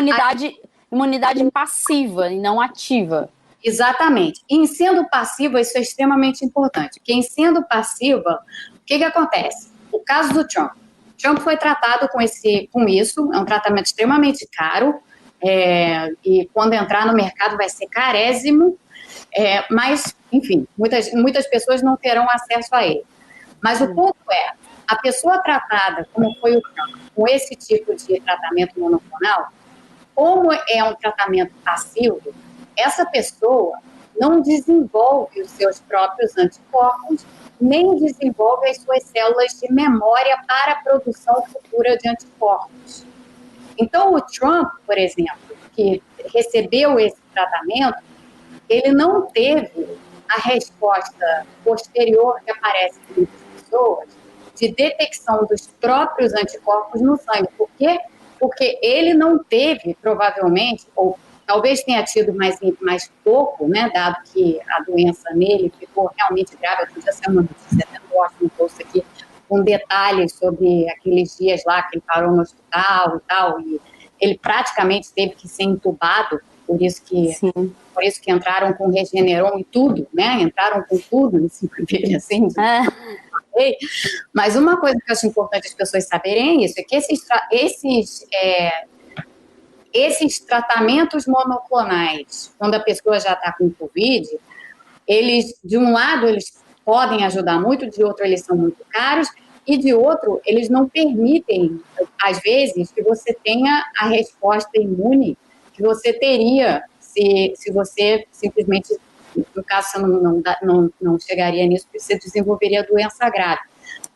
Imunidade passiva e não ativa. Exatamente. E em sendo passiva, isso é extremamente importante. Porque em sendo passiva, o que acontece? O caso do Trump. Trump foi tratado com isso, é um tratamento extremamente caro, e quando entrar no mercado vai ser carésimo, mas, enfim, muitas pessoas não terão acesso a ele. Mas o ponto a pessoa tratada, como foi o Trump, com esse tipo de tratamento monoclonal, como é um tratamento passivo, essa pessoa não desenvolve os seus próprios anticorpos, nem desenvolve as suas células de memória para a produção futura de anticorpos. Então, o Trump, por exemplo, que recebeu esse tratamento, ele não teve a resposta posterior que aparece em muitas pessoas de detecção dos próprios anticorpos no sangue. Por quê? Porque ele não teve, provavelmente, ou talvez tenha tido mais pouco, né, dado que a doença nele ficou realmente grave. Eu podia ser uma notícia, até no Washington Post aqui, com detalhes sobre aqueles dias lá que ele parou no hospital e tal, e ele praticamente teve que ser entubado, por isso que entraram com Regeneron e tudo, né, entraram com tudo em cima dele, assim, Mas uma coisa que eu acho importante as pessoas saberem é que esses tratamentos monoclonais, quando a pessoa já está com Covid, eles, de um lado, eles podem ajudar muito, de outro, eles são muito caros, e de outro, eles não permitem, às vezes, que você tenha a resposta imune que você teria se você simplesmente, no caso, você não chegaria nisso, porque você desenvolveria a doença grave.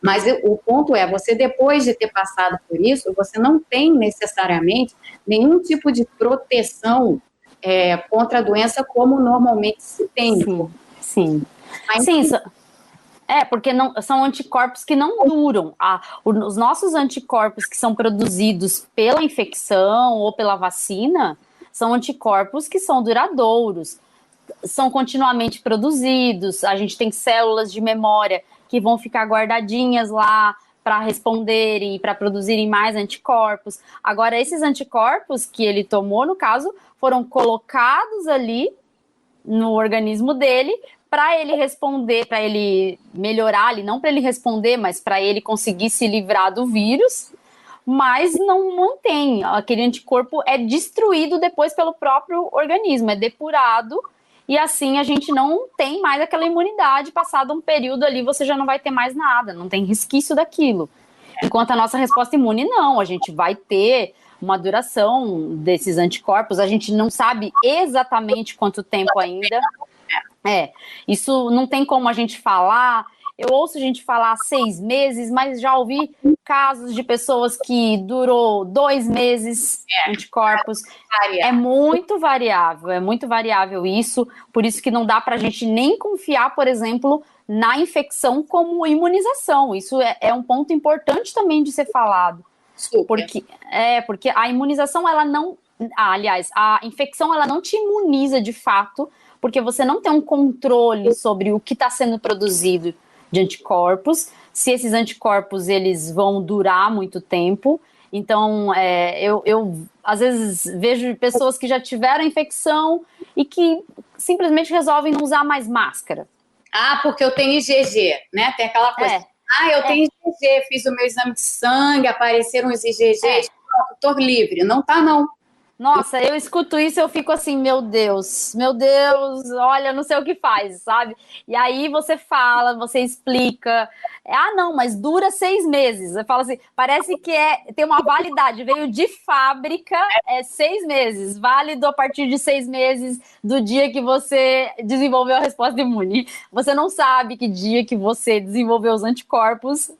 Mas o ponto você depois de ter passado por isso, você não tem necessariamente nenhum tipo de proteção contra a doença como normalmente se tem. Sim. Porque são anticorpos que não duram. Os nossos anticorpos que são produzidos pela infecção ou pela vacina são anticorpos que são duradouros, são continuamente produzidos, a gente tem células de memória que vão ficar guardadinhas lá para responderem, para produzirem mais anticorpos. Agora, esses anticorpos que ele tomou, no caso, foram colocados ali no organismo dele para ele responder, para ele melhorar ali, não para ele responder, mas para ele conseguir se livrar do vírus, mas não mantém. Aquele anticorpo é destruído depois pelo próprio organismo, é depurado, e assim a gente não tem mais aquela imunidade. Passado um período ali, você já não vai ter mais nada, não tem resquício daquilo. Enquanto a nossa resposta imune, não, a gente vai ter uma duração desses anticorpos, a gente não sabe exatamente quanto tempo ainda. Isso não tem como a gente falar. Eu ouço a gente falar 6 meses, mas já ouvi casos de pessoas que durou 2 meses anticorpos. É muito variável isso, por isso que não dá para a gente nem confiar, por exemplo, na infecção como imunização. Isso é um ponto importante também de ser falado. Porque a imunização, ela não... aliás, a infecção, ela não te imuniza de fato, porque você não tem um controle sobre o que está sendo produzido de anticorpos, se esses anticorpos eles vão durar muito tempo. Então, eu às vezes vejo pessoas que já tiveram infecção e que simplesmente resolvem não usar mais máscara. Ah, porque eu tenho IgG, né? Tem aquela coisa. Eu tenho IgG, fiz o meu exame de sangue, apareceram os IgGs, tô livre. Não tá, não. Nossa, eu escuto isso e eu fico assim, meu Deus, olha, não sei o que faz, sabe? E aí você fala, você explica, não, mas dura 6 meses. Eu falo assim, parece que tem uma validade, veio de fábrica, 6 meses, válido a partir de 6 meses do dia que você desenvolveu a resposta imune. Você não sabe que dia que você desenvolveu os anticorpos,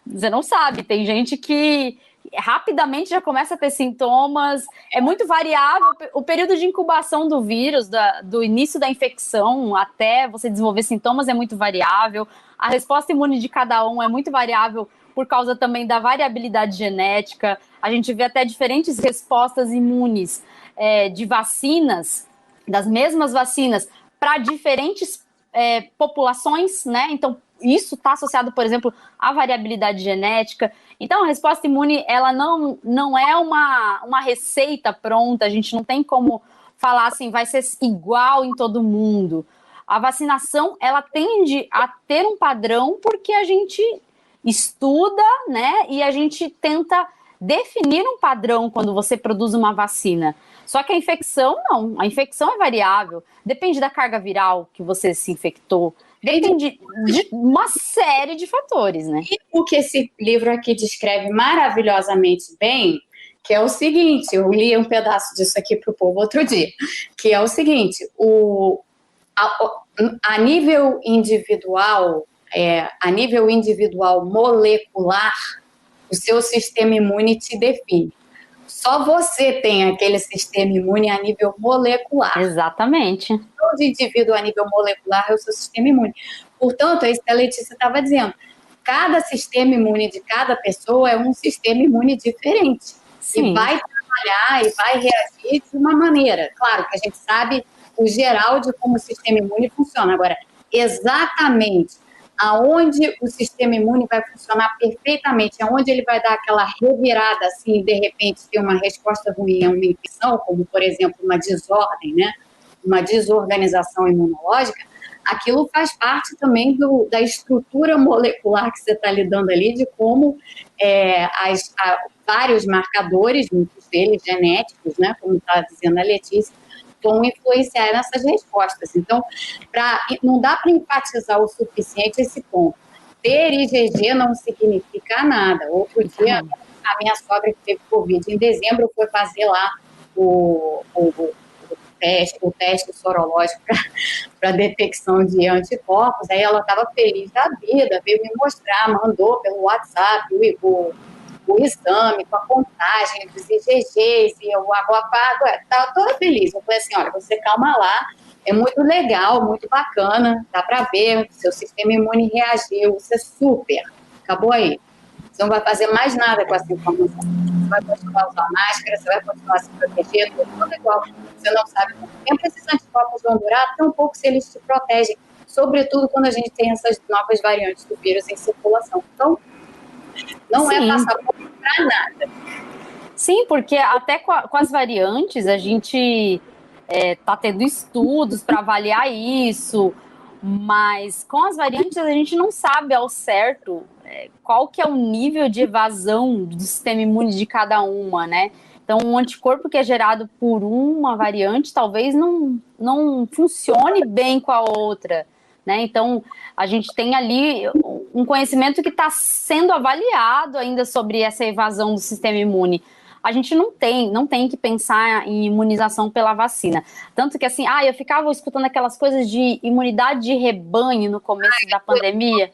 você não sabe. Tem gente que rapidamente já começa a ter sintomas, é muito variável, o período de incubação do vírus, do início da infecção até você desenvolver sintomas é muito variável, a resposta imune de cada um é muito variável por causa também da variabilidade genética, a gente vê até diferentes respostas imunes de vacinas, das mesmas vacinas, para diferentes populações, né? Então, isso está associado, por exemplo, à variabilidade genética. Então, a resposta imune, ela não é uma receita pronta, a gente não tem como falar assim, vai ser igual em todo mundo. A vacinação, ela tende a ter um padrão porque a gente estuda, né, e a gente tenta definir um padrão quando você produz uma vacina. Só que a infecção, não. A infecção é variável. Depende da carga viral que você se infectou. Depende de uma série de fatores, né? E o que esse livro aqui descreve maravilhosamente bem, que é o seguinte, eu li um pedaço disso aqui para o povo outro dia, que é o seguinte, a nível individual molecular, o seu sistema imune te define. Só você tem aquele sistema imune a nível molecular. Exatamente. Todo indivíduo a nível molecular é o seu sistema imune. Portanto, é isso que a Letícia estava dizendo. Cada sistema imune de cada pessoa é um sistema imune diferente. Sim. E vai trabalhar e vai reagir de uma maneira. Claro que a gente sabe o geral de como o sistema imune funciona. Agora, exatamente aonde o sistema imune vai funcionar perfeitamente, aonde ele vai dar aquela revirada, assim, de repente ter uma resposta ruim a uma infecção, como, por exemplo, uma desordem, né? Uma desorganização imunológica, aquilo faz parte também da estrutura molecular que você está lidando ali, de como vários marcadores, muitos deles genéticos, né? Como está dizendo a Letícia, vão influenciar nessas respostas. Então, não dá para enfatizar o suficiente esse ponto. Ter IgG não significa nada. Outro dia, a minha sogra que teve Covid em dezembro foi fazer lá o teste sorológico para detecção de anticorpos. Aí ela estava feliz da vida, veio me mostrar, mandou pelo WhatsApp o exame, com a contagem dos IgGs, e eu estava toda feliz. Eu falei assim, olha, você calma lá, é muito legal, muito bacana, dá para ver, seu sistema imune reagiu, isso é super, acabou aí. Você não vai fazer mais nada com essa informação. Você vai continuar a usar máscara, você vai continuar se protegendo, tudo igual. Você não sabe quanto tempo esses anticorpos vão durar, tão pouco se eles te protegem, sobretudo quando a gente tem essas novas variantes do vírus em circulação. Então, não é passaporte para nada. Sim, porque até com as variantes a gente está tendo estudos para avaliar isso, mas com as variantes a gente não sabe ao certo qual que é o nível de evasão do sistema imune de cada uma, né? Então, um anticorpo que é gerado por uma variante talvez não funcione bem com a outra, né? Então, a gente tem ali um conhecimento que está sendo avaliado ainda sobre essa evasão do sistema imune. A gente não tem que pensar em imunização pela vacina. Tanto que, assim, eu ficava escutando aquelas coisas de imunidade de rebanho no começo da pandemia.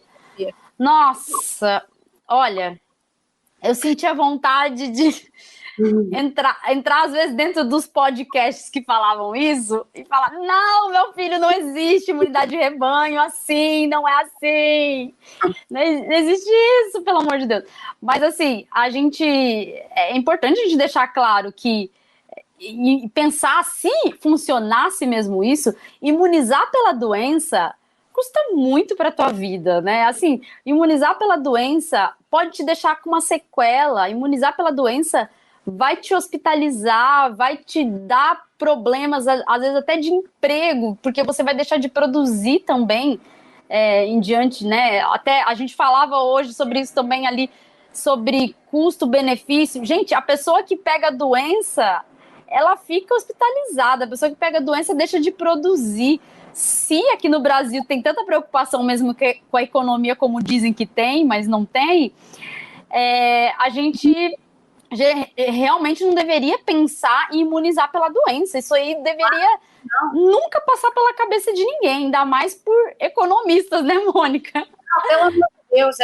Nossa, olha, eu sentia vontade de entrar às vezes dentro dos podcasts que falavam isso e falar, não, meu filho, não existe imunidade de rebanho assim, não é assim, não existe isso, pelo amor de Deus. Mas assim, é importante a gente deixar claro que e pensar se funcionasse mesmo isso, imunizar pela doença custa muito para a tua vida, né? Assim, imunizar pela doença pode te deixar com uma sequela, imunizar pela doença vai te hospitalizar, vai te dar problemas, às vezes até de emprego, porque você vai deixar de produzir também em diante, né? Até a gente falava hoje sobre isso também ali, sobre custo-benefício. Gente, a pessoa que pega a doença, ela fica hospitalizada, a pessoa que pega a doença deixa de produzir. Se aqui no Brasil tem tanta preocupação mesmo com a economia, como dizem que tem, mas não tem, a gente realmente não deveria pensar em imunizar pela doença. Isso aí deveria nunca passar pela cabeça de ninguém, ainda mais por economistas, né, Mônica? Não, pelo amor de Deus,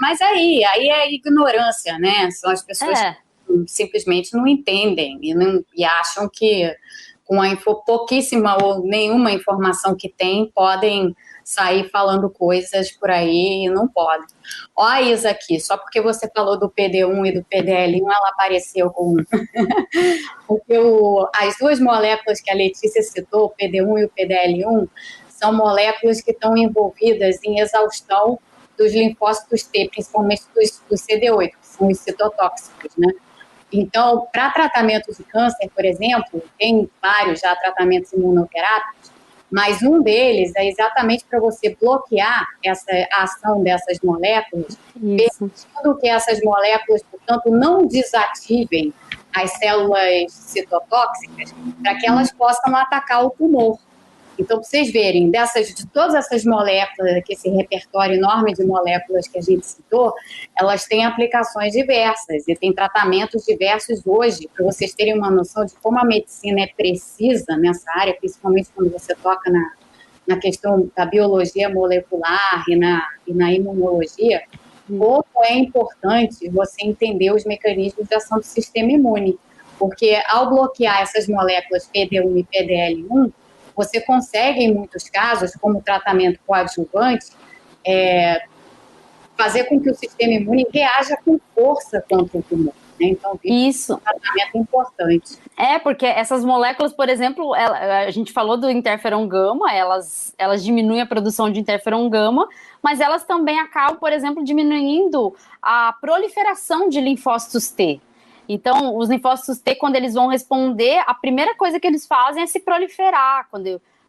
mas aí é ignorância, né? São as pessoas que simplesmente não entendem e acham que com a pouquíssima ou nenhuma informação que tem, podem sair falando coisas por aí e não podem. Ó a Isa aqui, só porque você falou do PD1 e do PDL1, ela apareceu com... porque as duas moléculas que a Letícia citou, o PD1 e o PDL1, são moléculas que estão envolvidas em exaustão dos linfócitos T, principalmente dos CD8, que são os citotóxicos, né? Então, para tratamento de câncer, por exemplo, tem vários já tratamentos imunoterápicos, mas um deles é exatamente para você bloquear a ação dessas moléculas, permitindo que essas moléculas, portanto, não desativem as células citotóxicas para que elas possam atacar o tumor. Então, para vocês verem, de todas essas moléculas, aqui, esse repertório enorme de moléculas que a gente citou, elas têm aplicações diversas e têm tratamentos diversos hoje, para vocês terem uma noção de como a medicina é precisa nessa área, principalmente quando você toca na questão da biologia molecular e na imunologia, como é importante você entender os mecanismos de ação do sistema imune, porque ao bloquear essas moléculas PD1 e PDL1, você consegue, em muitos casos, como tratamento coadjuvante, fazer com que o sistema imune reaja com força contra o tumor. Né? Então, isso é um tratamento importante. Porque essas moléculas, por exemplo, a gente falou do interferon gama, elas diminuem a produção de interferon gama, mas elas também acabam, por exemplo, diminuindo a proliferação de linfócitos T. Então, os linfócitos T, quando eles vão responder, a primeira coisa que eles fazem é se proliferar,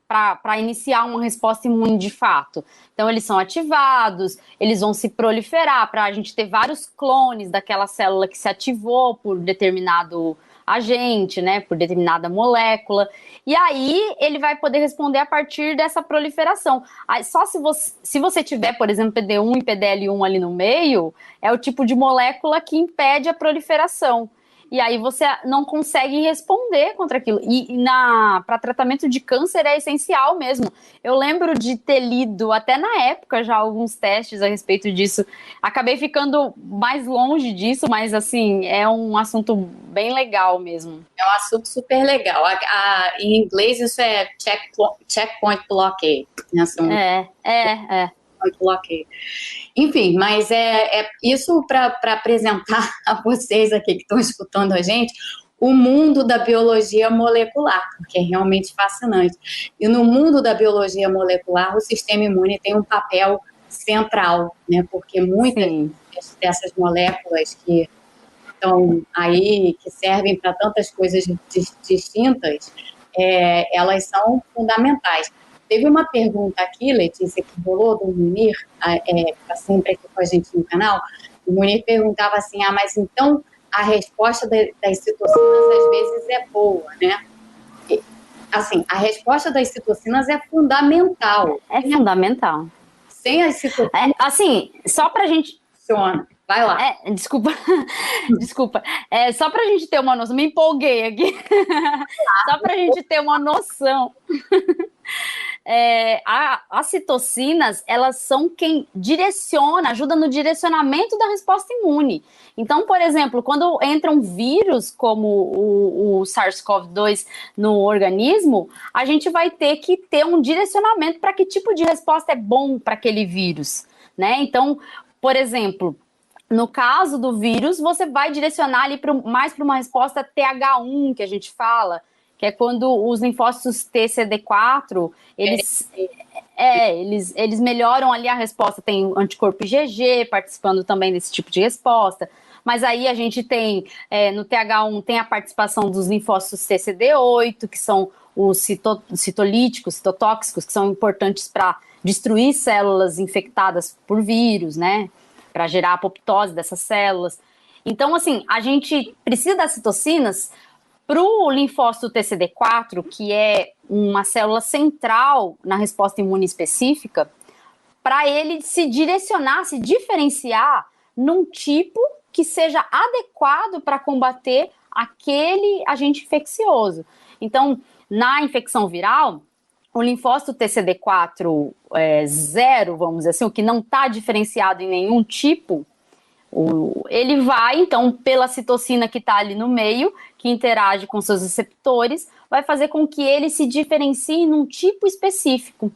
para iniciar uma resposta imune de fato. Então, eles são ativados, eles vão se proliferar para a gente ter vários clones daquela célula que se ativou por determinado agente, né, por determinada molécula, e aí ele vai poder responder a partir dessa proliferação. Aí, só se você tiver, por exemplo, PD1 e PDL1 ali no meio, é o tipo de molécula que impede a proliferação. E aí você não consegue responder contra aquilo. E para tratamento de câncer é essencial mesmo. Eu lembro de ter lido, até na época, já alguns testes a respeito disso. Acabei ficando mais longe disso, mas assim, é um assunto bem legal mesmo. É um assunto super legal. Em inglês isso é checkpoint blockade. Né? Bloqueio. Enfim, mas isso para apresentar a vocês aqui que estão escutando a gente o mundo da biologia molecular, porque é realmente fascinante. E no mundo da biologia molecular, o sistema imune tem um papel central, né? Porque muitas dessas moléculas que estão aí, que servem para tantas coisas distintas, elas são fundamentais. Teve uma pergunta aqui, Letícia, que rolou do Munir, que está sempre aqui com a gente no canal. O Munir perguntava assim, mas então a resposta das citocinas às vezes é boa, né? Assim, a resposta das citocinas é fundamental. É fundamental. Sem as citocinas... assim, só para a gente... Funciona. Vai lá. Desculpa. Só para a gente ter uma noção, me empolguei aqui. Só para a gente ter uma noção... as citocinas, elas são quem ajuda no direcionamento da resposta imune. Então, por exemplo, quando entra um vírus como o SARS-CoV-2 no organismo, a gente vai ter que ter um direcionamento para que tipo de resposta é bom para aquele vírus, né? Então, por exemplo, No caso do vírus, você vai direcionar ali mais para uma resposta TH1, que a gente fala, que é quando os linfócitos TCD4, eles melhoram ali a resposta. Tem anticorpo IgG participando também desse tipo de resposta. Mas aí a gente tem, no TH1, tem a participação dos linfócitos CCD8, que são os citolíticos, citotóxicos, que são importantes para destruir células infectadas por vírus, né? Para gerar apoptose dessas células. Então, assim, a gente precisa das citocinas para o linfócito TCD4, que é uma célula central na resposta imune específica, para ele se direcionar, se diferenciar num tipo que seja adequado para combater aquele agente infeccioso. Então, na infecção viral, o linfócito TCD4 zero, vamos dizer assim, o que não está diferenciado em nenhum tipo, ele vai, então, pela citocina que está ali no meio, que interage com seus receptores, vai fazer com que ele se diferencie num tipo específico.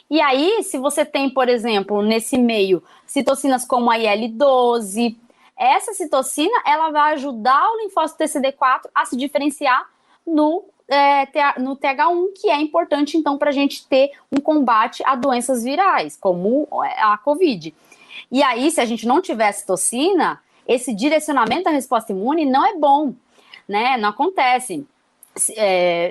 E aí, se você tem, por exemplo, nesse meio, citocinas como a IL-12, essa citocina, ela vai ajudar o linfócito TCD4 a se diferenciar no TH1, que é importante, então, para a gente ter um combate a doenças virais, como a Covid. E aí, se a gente não tiver citocina, esse direcionamento à resposta imune não é bom, né? Não acontece.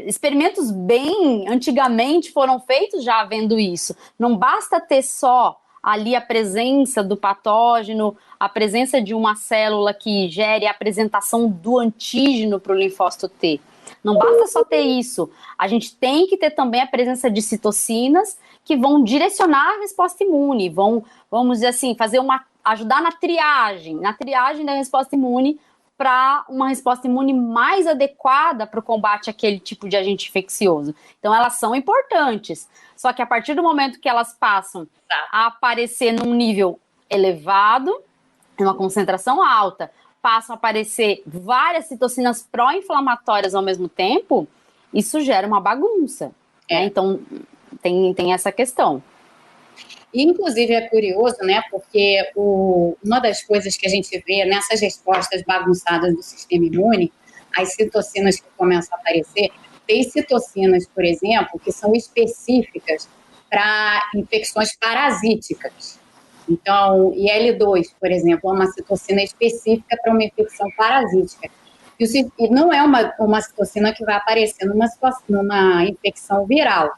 Experimentos bem antigamente foram feitos já vendo isso. Não basta ter só ali a presença do patógeno, a presença de uma célula que gere a apresentação do antígeno para o linfócito T. Não basta só ter isso. A gente tem que ter também a presença de citocinas que vão direcionar a resposta imune, vamos dizer assim, ajudar na triagem da resposta imune para uma resposta imune mais adequada para o combate àquele tipo de agente infeccioso. Então, elas são importantes. Só que a partir do momento que elas passam a aparecer num nível elevado, uma concentração alta, passam a aparecer várias citocinas pró-inflamatórias ao mesmo tempo, isso gera uma bagunça. Né? Então, tem essa questão. Inclusive, é curioso, né, porque uma das coisas que a gente vê nessas respostas bagunçadas do sistema imune, as citocinas que começam a aparecer, tem citocinas, por exemplo, que são específicas para infecções parasíticas. Então, IL-2, por exemplo, é uma citocina específica para uma infecção parasítica. E não é uma citocina que vai aparecer numa infecção viral.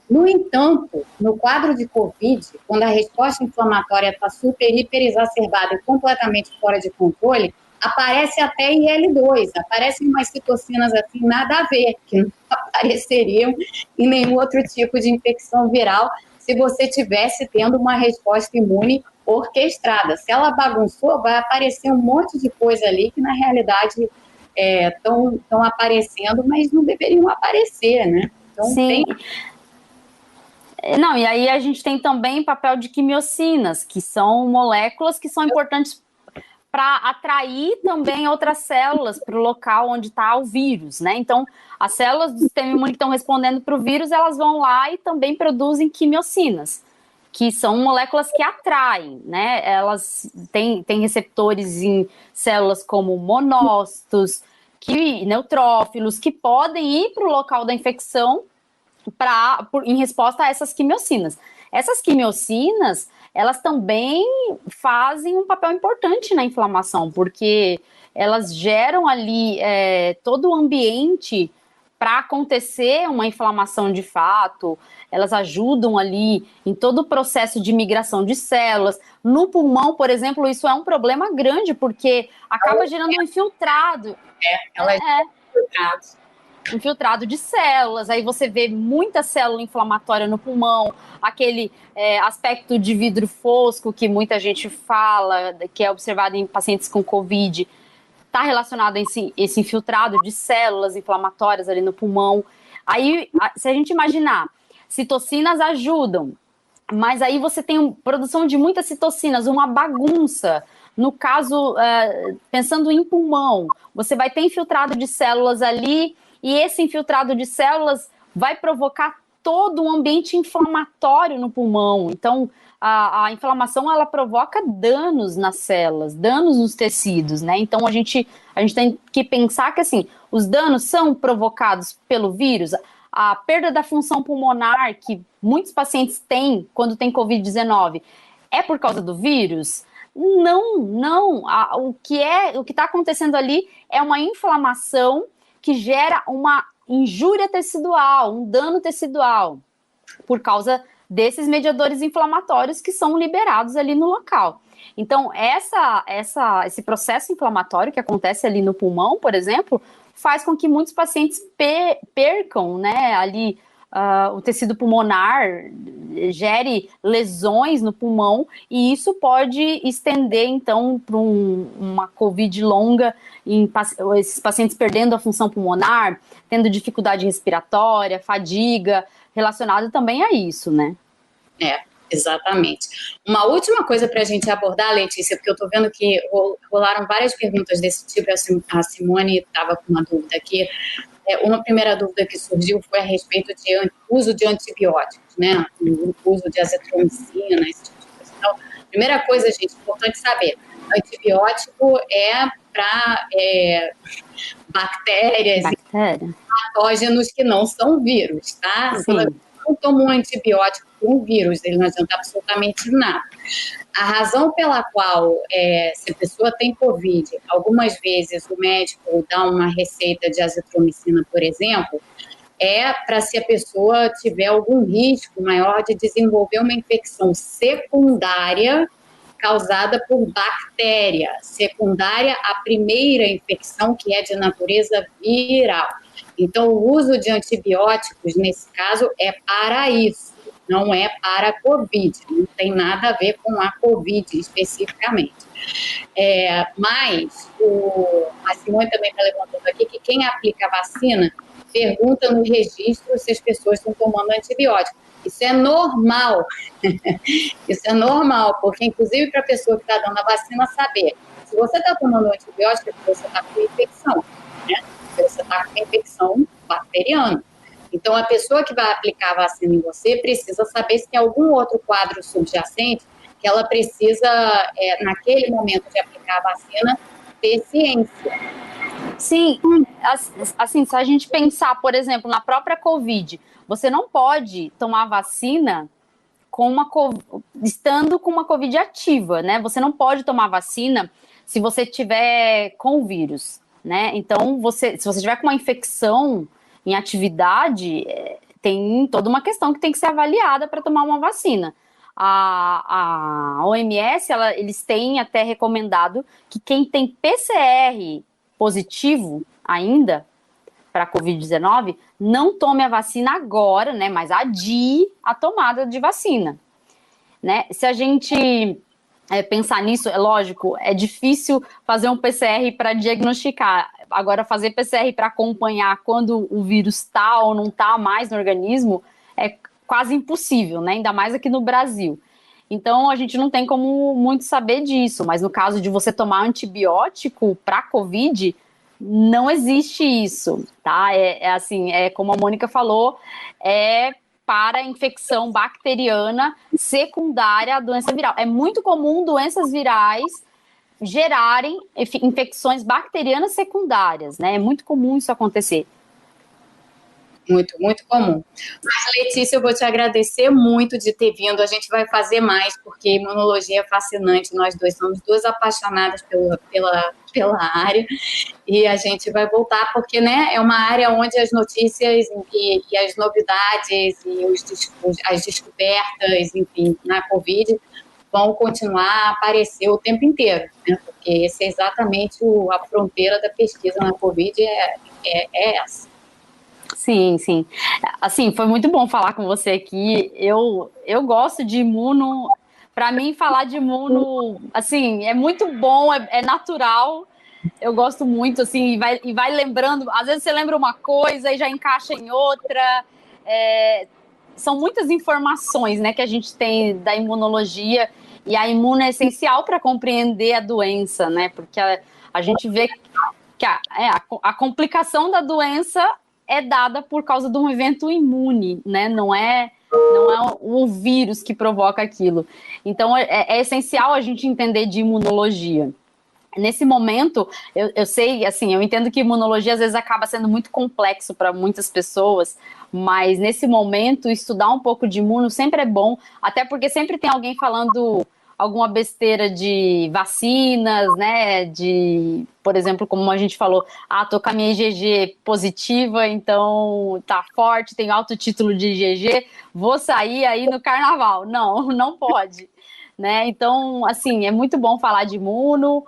No entanto, no quadro de Covid, quando a resposta inflamatória está super, hiper exacerbada e completamente fora de controle, aparece até IL-2, aparecem umas citocinas assim, nada a ver, que não apareceriam em nenhum outro tipo de infecção viral se você tivesse tendo uma resposta imune orquestrada. Se ela bagunçou, vai aparecer um monte de coisa ali que na realidade estão aparecendo, mas não deveriam aparecer, né? Então, sim. Não, e aí a gente tem também papel de quimiocinas, que são moléculas que são importantes para atrair também outras células para o local onde está o vírus, né? Então, as células do sistema imune que estão respondendo para o vírus, elas vão lá e também produzem quimiocinas, que são moléculas que atraem, né? Elas têm receptores em células como monócitos, neutrófilos, que podem ir para o local da infecção em resposta a essas quimiocinas. Essas quimiocinas, elas também fazem um papel importante na inflamação, porque elas geram ali todo o ambiente para acontecer uma inflamação de fato, elas ajudam ali em todo o processo de migração de células. No pulmão, por exemplo, isso é um problema grande, porque acaba gerando um infiltrado. Infiltrado de células, aí você vê muita célula inflamatória no pulmão, aquele aspecto de vidro fosco que muita gente fala, que é observado em pacientes com Covid, está relacionado a esse infiltrado de células inflamatórias ali no pulmão. Aí, se a gente imaginar, citocinas ajudam, mas aí você tem produção de muitas citocinas, uma bagunça. No caso, pensando em pulmão, você vai ter infiltrado de células ali, e esse infiltrado de células vai provocar todo um ambiente inflamatório no pulmão. Então, a inflamação, ela provoca danos nas células, danos nos tecidos, né? Então, a gente tem que pensar que, assim, os danos são provocados pelo vírus. A perda da função pulmonar que muitos pacientes têm quando tem Covid-19 é por causa do vírus? Não. O que está acontecendo ali é uma inflamação que gera uma injúria tecidual, um dano tecidual, por causa desses mediadores inflamatórios que são liberados ali no local. Então, esse processo inflamatório que acontece ali no pulmão, por exemplo, faz com que muitos pacientes percam, né, ali o tecido pulmonar, gere lesões no pulmão, e isso pode estender, então, para uma COVID longa, esses pacientes perdendo a função pulmonar, tendo dificuldade respiratória, fadiga, relacionado também a isso, né? Exatamente. Uma última coisa para a gente abordar, Letícia, porque eu estou vendo que rolaram várias perguntas desse tipo, a Simone estava com uma dúvida aqui. Uma primeira dúvida que surgiu foi a respeito de uso de antibióticos, né? O uso de azitromicina, esse tipo de coisa. Então, primeira coisa, gente, importante saber, antibiótico é para bactérias e patógenos que não são vírus, tá? Sim. Não toma um antibiótico com um vírus, ele não adianta absolutamente nada. A razão pela qual, se a pessoa tem Covid, algumas vezes o médico dá uma receita de azitromicina, por exemplo, é para se a pessoa tiver algum risco maior de desenvolver uma infecção secundária causada por bactéria, secundária à primeira infecção, que é de natureza viral. Então, o uso de antibióticos, nesse caso, é para isso, não é para a Covid, não tem nada a ver com a Covid especificamente. Mas, a Simone também está levantando aqui que quem aplica a vacina pergunta no registro se as pessoas estão tomando antibiótico. Isso é normal, isso é normal, porque inclusive para a pessoa que está dando a vacina saber, se você está tomando antibiótico é porque você está com infecção, né? Você está com infecção bacteriana. Então, a pessoa que vai aplicar a vacina em você precisa saber se tem algum outro quadro subjacente que ela precisa, naquele momento de aplicar a vacina, ter ciência. Sim, assim, se a gente pensar, por exemplo, na própria Covid, você não pode tomar vacina estando com uma Covid ativa, né? Você não pode tomar vacina se você tiver com o vírus, né? Então, se você tiver com uma infecção em atividade, tem toda uma questão que tem que ser avaliada para tomar uma vacina. A OMS, eles têm até recomendado que quem tem PCR positivo ainda para a Covid-19, não tome a vacina agora, né? Mas adie a tomada de vacina, né? Se a gente pensar nisso, é lógico, é difícil fazer um PCR para diagnosticar. Agora, fazer PCR para acompanhar quando o vírus está ou não está mais no organismo é quase impossível, né? Ainda mais aqui no Brasil. Então, a gente não tem como muito saber disso, mas no caso de você tomar antibiótico para Covid, não existe isso, tá? Assim, como a Mônica falou, para infecção bacteriana secundária à doença viral. É muito comum doenças virais gerarem infecções bacterianas secundárias, né? É muito comum isso acontecer. Muito, muito comum. Mas, Letícia, eu vou te agradecer muito de ter vindo. A gente vai fazer mais, porque imunologia é fascinante. Nós dois somos duas apaixonadas pela área. E a gente vai voltar, porque, né, é uma área onde as notícias e as novidades e as descobertas, enfim, na Covid, vão continuar a aparecer o tempo inteiro, né? Porque esse é exatamente a fronteira da pesquisa na Covid, é essa. Sim, sim. Assim, foi muito bom falar com você aqui. Eu gosto de imuno. Para mim, falar de imuno, assim, é muito bom, é natural. Eu gosto muito, assim, e vai lembrando. Às vezes você lembra uma coisa e já encaixa em outra. São muitas informações, né, que a gente tem da imunologia. E a imuno é essencial para compreender a doença, né? Porque a gente vê que a complicação da doença é dada por causa de um evento imune, né? Não é o vírus que provoca aquilo. Então, é essencial a gente entender de imunologia. Nesse momento, eu sei, assim, eu entendo que imunologia às vezes acaba sendo muito complexo para muitas pessoas, mas nesse momento, estudar um pouco de imuno sempre é bom, até porque sempre tem alguém falando alguma besteira de vacinas, né, por exemplo, como a gente falou, tô com a minha IgG positiva, então tá forte, tenho alto título de IgG, vou sair aí no carnaval. Não, não pode, né, então, assim, é muito bom falar de imuno.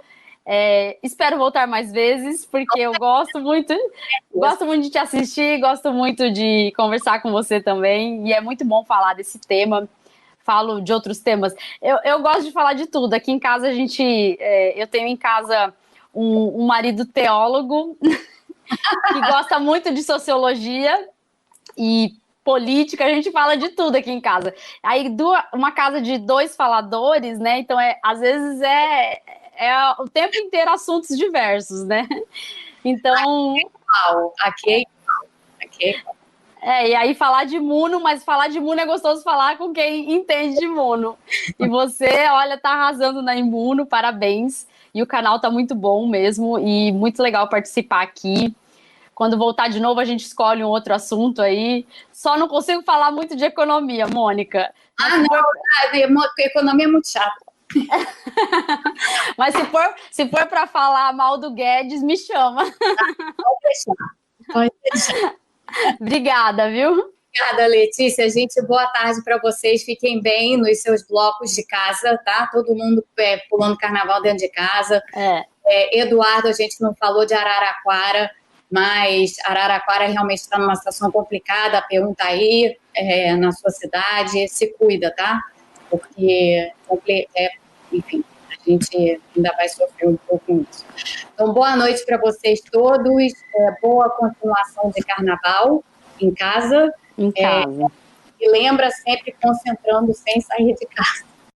Espero voltar mais vezes, porque eu gosto muito de te assistir, gosto muito de conversar com você também, e é muito bom falar desse tema. Falo de outros temas. Eu gosto de falar de tudo. Aqui em casa eu tenho em casa um marido teólogo que gosta muito de sociologia e política, a gente fala de tudo aqui em casa. Aí uma casa de 2 faladores, né? Então às vezes é o tempo inteiro assuntos diversos, né? Então. Aqui. E aí falar de imuno, mas falar de imuno é gostoso falar com quem entende de imuno. E você, olha, tá arrasando na imuno, parabéns. E o canal tá muito bom mesmo, e muito legal participar aqui. Quando voltar de novo, a gente escolhe um outro assunto aí. Só não consigo falar muito de economia, Mônica. Economia é muito chata. Mas se for para falar mal do Guedes, me chama. Pode deixar. Obrigada, viu? Obrigada, Letícia. Gente, boa tarde para vocês. Fiquem bem nos seus blocos de casa, tá? Todo mundo pulando carnaval dentro de casa. Eduardo, a gente não falou de Araraquara, mas Araraquara realmente está numa situação complicada. Pergunta aí na sua cidade. Se cuida, tá? Porque, enfim, a gente ainda vai sofrer um pouco com isso. Então, boa noite para vocês todos. Boa continuação de carnaval em casa. Em casa. E lembra sempre concentrando sem sair de casa.